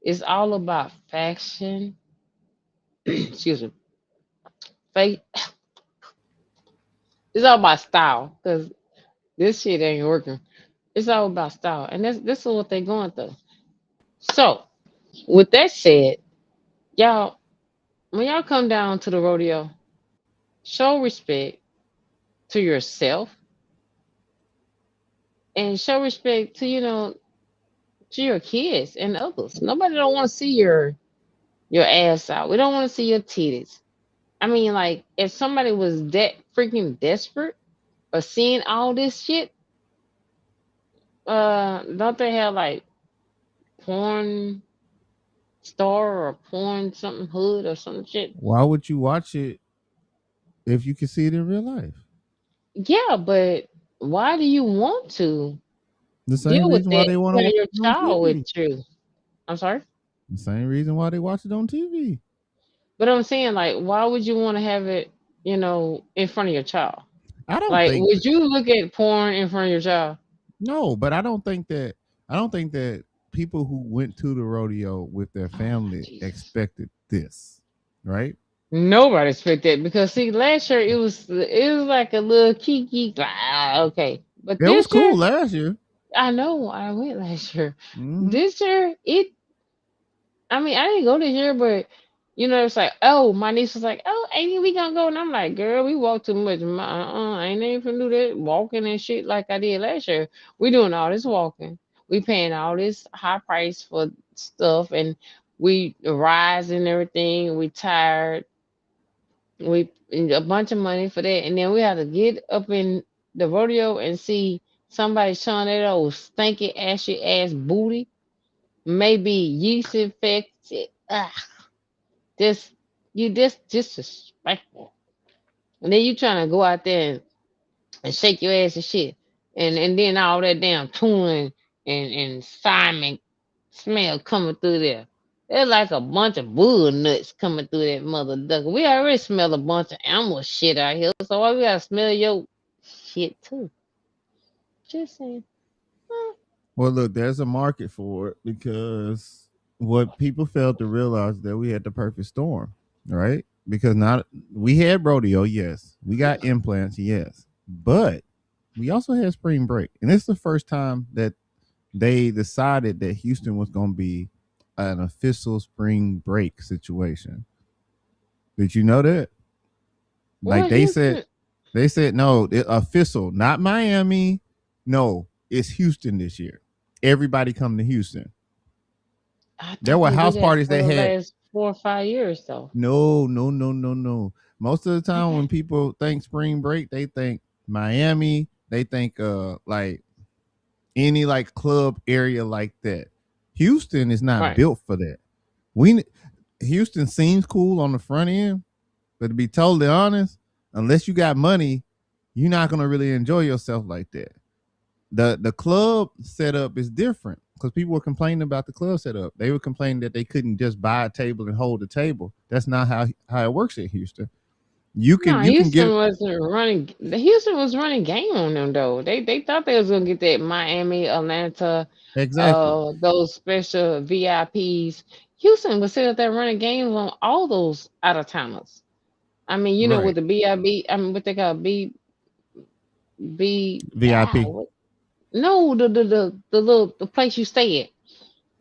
D: It's all about fashion. Excuse me. Fa- It's all about style because this shit ain't working. It's all about style, and this is what they're going through. So, with that said, y'all, when y'all come down to the rodeo, show respect to yourself and show respect to to your kids and others. Nobody don't want to see your ass out. We don't want to see your titties. I mean, like, if somebody was that freaking desperate or seeing all this shit, don't they have like porn star or porn something hood or some shit?
C: Why would you watch it if you can see it in real life?
D: Yeah, but why do you want to
C: The same
D: deal with
C: reason why
D: that
C: they want to
D: when
C: watch
D: your
C: it on
D: child with
C: TV.
D: you? I'm sorry,
C: The same reason why they watch it on TV.
D: but I'm saying, like, why would you want to have it, in front of your child?
C: I don't
D: Like,
C: think
D: would you look at porn in front of your child?
C: no, but I don't think that people who went to the rodeo with their
D: Oh
C: family
D: Jesus.
C: expected this, right?
D: Nobody expect that because see, last year it was like a little kiki. Okay, but
C: It was
D: this
C: cool
D: year
C: last year.
D: I know I went last year.
C: Hmm.
D: This year I mean, I didn't go this year, but it's like, oh, my niece was like, oh, Amy, we gonna go, and I'm like, girl, we walk too much. I ain't even do that walking and shit like I did last year. We doing all this walking. We paying all this high price for stuff, and we rise and everything. We tired. We a bunch of money for that, and then we have to get up in the rodeo and see somebody showing that old stinky ashy ass booty, maybe yeast infected. Just you just disrespectful. And then you trying to go out there and shake your ass and shit. And then all that damn tune and Simon smell coming through there. There's like a bunch of bull nuts coming through that mother ducker. We already smell a bunch of animal shit out here. So why we gotta smell your shit too? Just saying.
C: Well, look, there's a market for it because what people failed to realize that we had the perfect storm, right? Because not we had rodeo, yes, we got implants, yes, but we also had spring break, and it's the first time that they decided that Houston was going to be an official spring break situation. Did you know that? Like
D: Well, Houston,
C: they said no, official, not Miami. No, it's Houston this year. Everybody come to Houston.
D: I
C: There
D: thought
C: were
D: they did
C: house
D: that
C: parties
D: for
C: that
D: the
C: had
D: last 4 or 5 years though.
C: no, no, no, no, no. Most of the time when
D: Okay.
C: people think spring break, they think Miami. They think like any like club area like that. Houston is not
D: Right.
C: built for that. We Houston seems cool on the front end, but to be totally honest, unless you got money, you're not gonna really enjoy yourself like that. The club setup is different. because people were complaining about the club setup. They were complaining that they couldn't just buy a table and hold the table. That's not how it works in Houston. You
D: No,
C: can
D: Houston
C: get
D: wasn't running. The Houston was running game on them though. They thought they was gonna get that Miami, Atlanta,
C: exactly
D: those special VIPs. Houston was sitting there running games on all those out of towners. I mean, with
C: right
D: the BIB, I mean, what they call
C: VIP.
D: no, the little the place you stay at.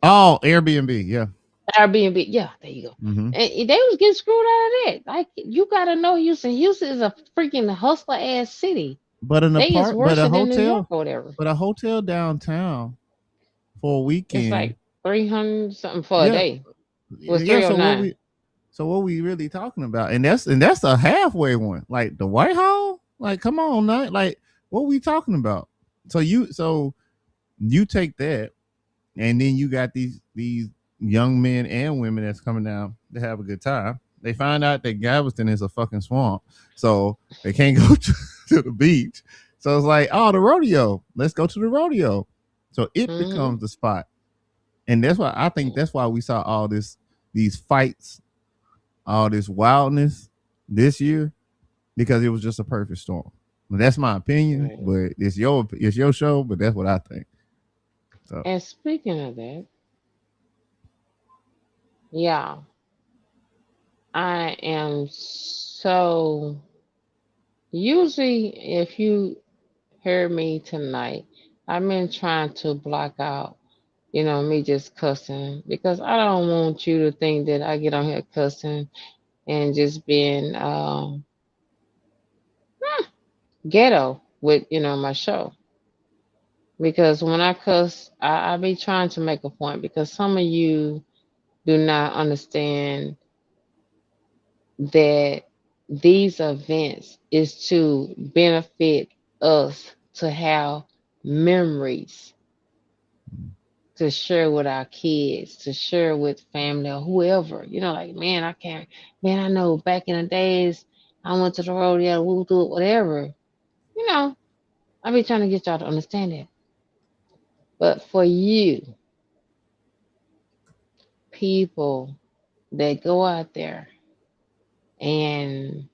C: Oh, Airbnb, yeah.
D: Airbnb, yeah, there you go.
C: Hmm.
D: And they was getting screwed out of that. Like you gotta know Houston. Houston is a freaking hustler ass city.
C: But
D: They is worse than New York or whatever.
C: a hotel downtown for a
D: It's
C: weekend.
D: like 300 something for a
C: Yeah,
D: day. It was
C: yeah.
D: 309.
C: So what we really talking about? And that's a halfway one. Like the White Hall. Like come on, now. Like what we talking about? So you take that, and then you got these young men and women that's coming down to have a good time. They find out that Galveston is a fucking swamp, so they can't go to the beach. So it's like, oh, the rodeo. Let's go to the rodeo. So it becomes the spot, and that's why I think that's why we saw all these fights, all this wildness this year, because it was just a perfect storm. That's my opinion,
D: Right.
C: but it's your show. But that's what I think. So
D: And speaking of that, yeah, I am so usually if you hear me tonight, I've been trying to block out, me just cussing because I don't want you to think that I get on here cussing and just being ghetto with, my show. Because when I cuss, I be trying to make a point because some of you do not understand that these events is to benefit us to have memories to share with our kids, to share with family or whoever. Like, man, I know back in the days I went to the rodeo, we'll do it, whatever. You know, I be trying to get y'all to understand that. But for you, people that go out there and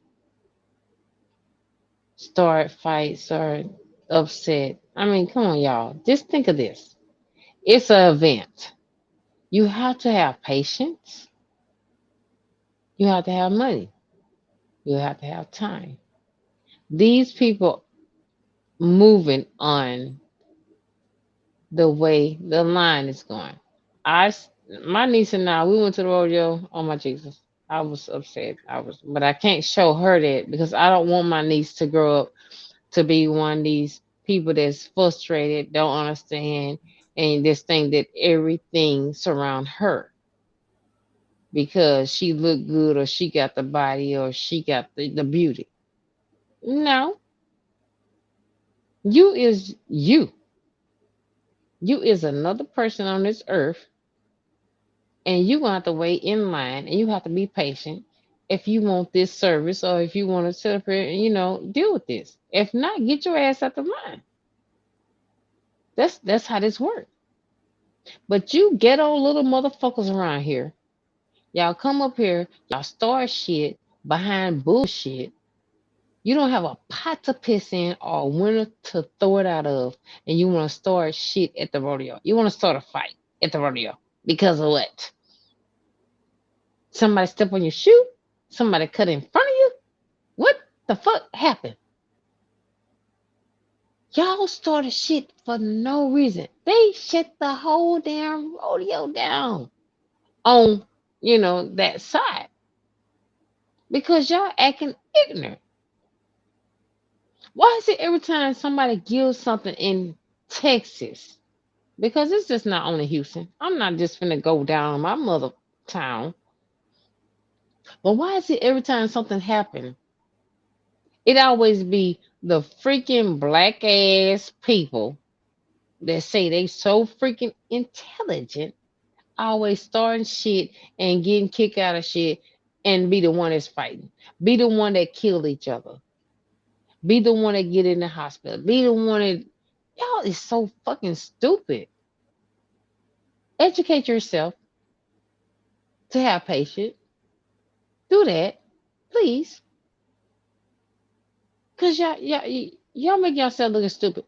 D: start fights or upset. I mean, come on, y'all. Just think of this. It's an event. You have to have patience. You have to have money. You have to have time. These people moving on the way the line is going. My niece and I, we went to the rodeo. Oh my Jesus. I was upset. But I can't show her that because I don't want my niece to grow up to be one of these people that's frustrated, don't understand, and just think that everything surround her because she looked good or she got the body or she got the beauty. No, you is you. You is another person on this earth, and you gonna have to wait in line, and you have to be patient if you want this service or if you want to sit up here and deal with this. If not, get your ass out the line. That's how this works. But you ghetto little motherfuckers around here, y'all come up here, y'all start shit behind bullshit. You don't have a pot to piss in or a winner to throw it out of, and you want to start shit at the rodeo. You want to start a fight at the rodeo because of what? Somebody step on your shoe? Somebody cut in front of you? What the fuck happened? Y'all started shit for no reason. They shut the whole damn rodeo down on, that side because y'all acting ignorant. Why is it every time somebody gives something in Texas? Because it's just not only Houston. I'm not just finna go down on my mother town. But why is it every time something happens, it always be the freaking black ass people that say they so freaking intelligent, always starting shit and getting kicked out of shit and be the one that's fighting. Be the one that killed each other. Be the one that get in the hospital. Be the one that y'all is so fucking stupid. Educate yourself to have patience. Do that, please. Cause y'all make yourself looking stupid.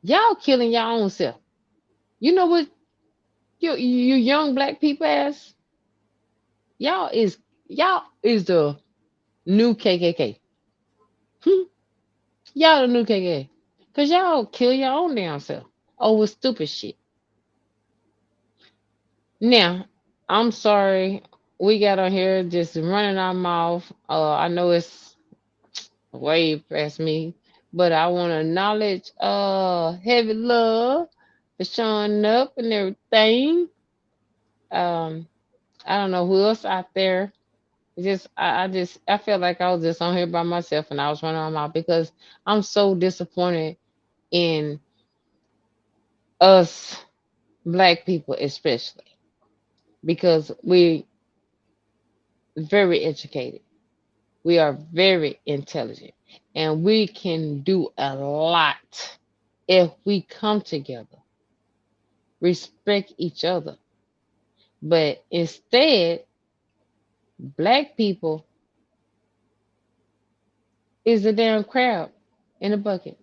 D: Y'all killing y'all own self. You know what you young black people ass? Y'all is y'all is the new KKK. Hmm? Y'all the new KKK. Cause y'all kill your own damn self over stupid shit. Now, I'm sorry we got on here just running our mouth. I know it's way past me, but I want to acknowledge Heavy Love for showing up and everything. Um, I don't know who else out there. It's just I felt like I was just on here by myself and I was running my mouth because I'm so disappointed in us black people especially because we very educated. We are very intelligent and we can do a lot if we come together, respect each other. But instead, black people is a damn crab in a bucket.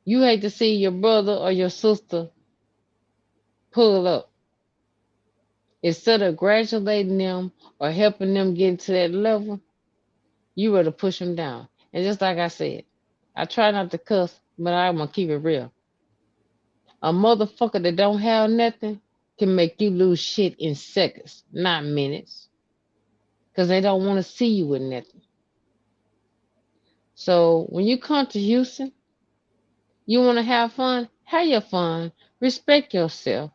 D: You hate to see your brother or your sister pull up. Instead of congratulating them or helping them get to that level, you rather push them down. And just like I said, I try not to cuss, but I'm gonna keep it real. A motherfucker that don't have nothing can make you lose shit in seconds, not minutes, because they don't want to see you with nothing. So when you come to Houston, you want to have your fun, respect yourself,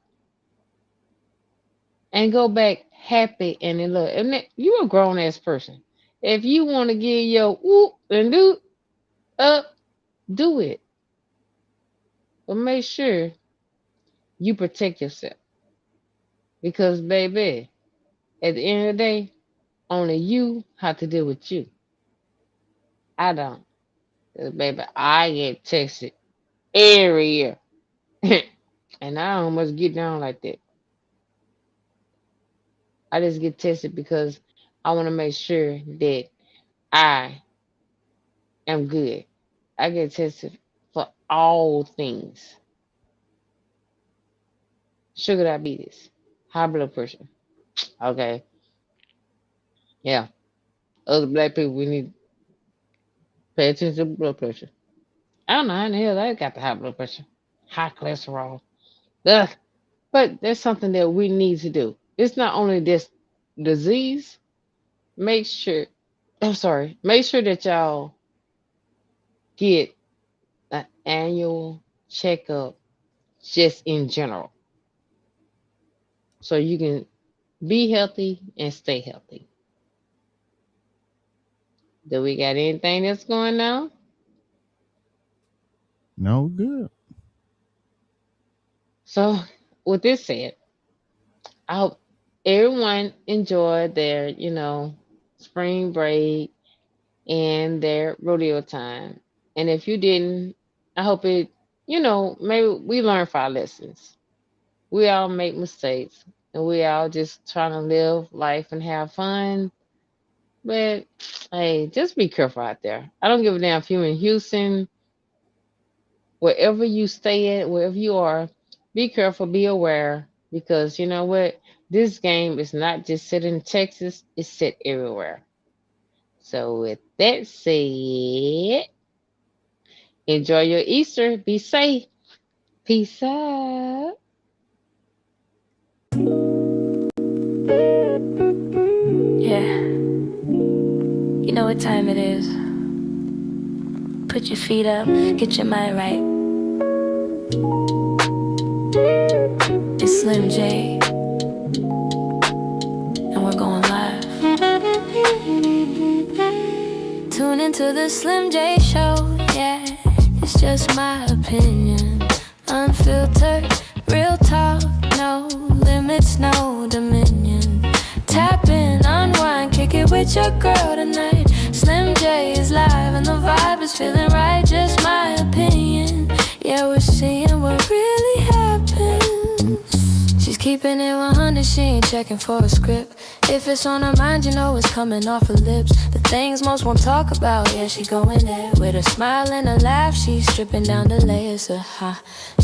D: and go back happy and in love. And you're a grown ass person. If you want to get your whoop and do up, do it. But make sure you protect yourself. Because baby, at the end of the day, only you have to deal with you. I don't. 'Cause baby, I get texted every year. And I don't much get down like that. I just get tested because I want to make sure that I am good. I get tested for all things. Sugar diabetes, high blood pressure. Okay. Yeah. Other black people, we need to pay attention to blood pressure. I don't know how in the hell I got the high blood pressure, high cholesterol. Ugh. But that's something that we need to do. It's not only this disease. Make sure, make sure that y'all get an annual checkup just in general. So you can be healthy and stay healthy. Do we got anything that's going on?
C: No, good.
D: So with this said, I hope everyone enjoyed their, spring break and their rodeo time. And if you didn't, I hope it, maybe we learn from our lessons. We all make mistakes and we all just trying to live life and have fun. But hey, just be careful out there. I don't give a damn if you're in Houston, wherever you stay at, wherever you are, be careful, be aware, because you know what? This game is not just set in Texas, it's set everywhere. So with that said, enjoy your Easter. Be safe. Peace out.
B: Yeah. You know what time it is. Put your feet up, get your mind right. It's Slim J. And we're going live. Tune into the Slim J show, yeah. It's just my opinion. Unfiltered, real talk, no limits, no dominion. Tap in, unwind, kick it with your girl tonight. Slim J is live and the vibe is feeling right. Just my opinion. Yeah, we're seeing what really happens. Keeping it 100, she ain't checking for a script. If it's on her mind, you know it's coming off her lips. The things most won't talk about, yeah, she going there. With a smile and a laugh, she's stripping down the layers of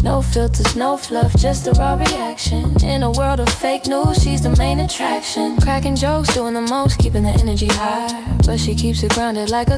B: no filters, no fluff, just a raw reaction. In a world of fake news, she's the main attraction. Cracking jokes, doing the most, keeping the energy high. But she keeps it grounded like a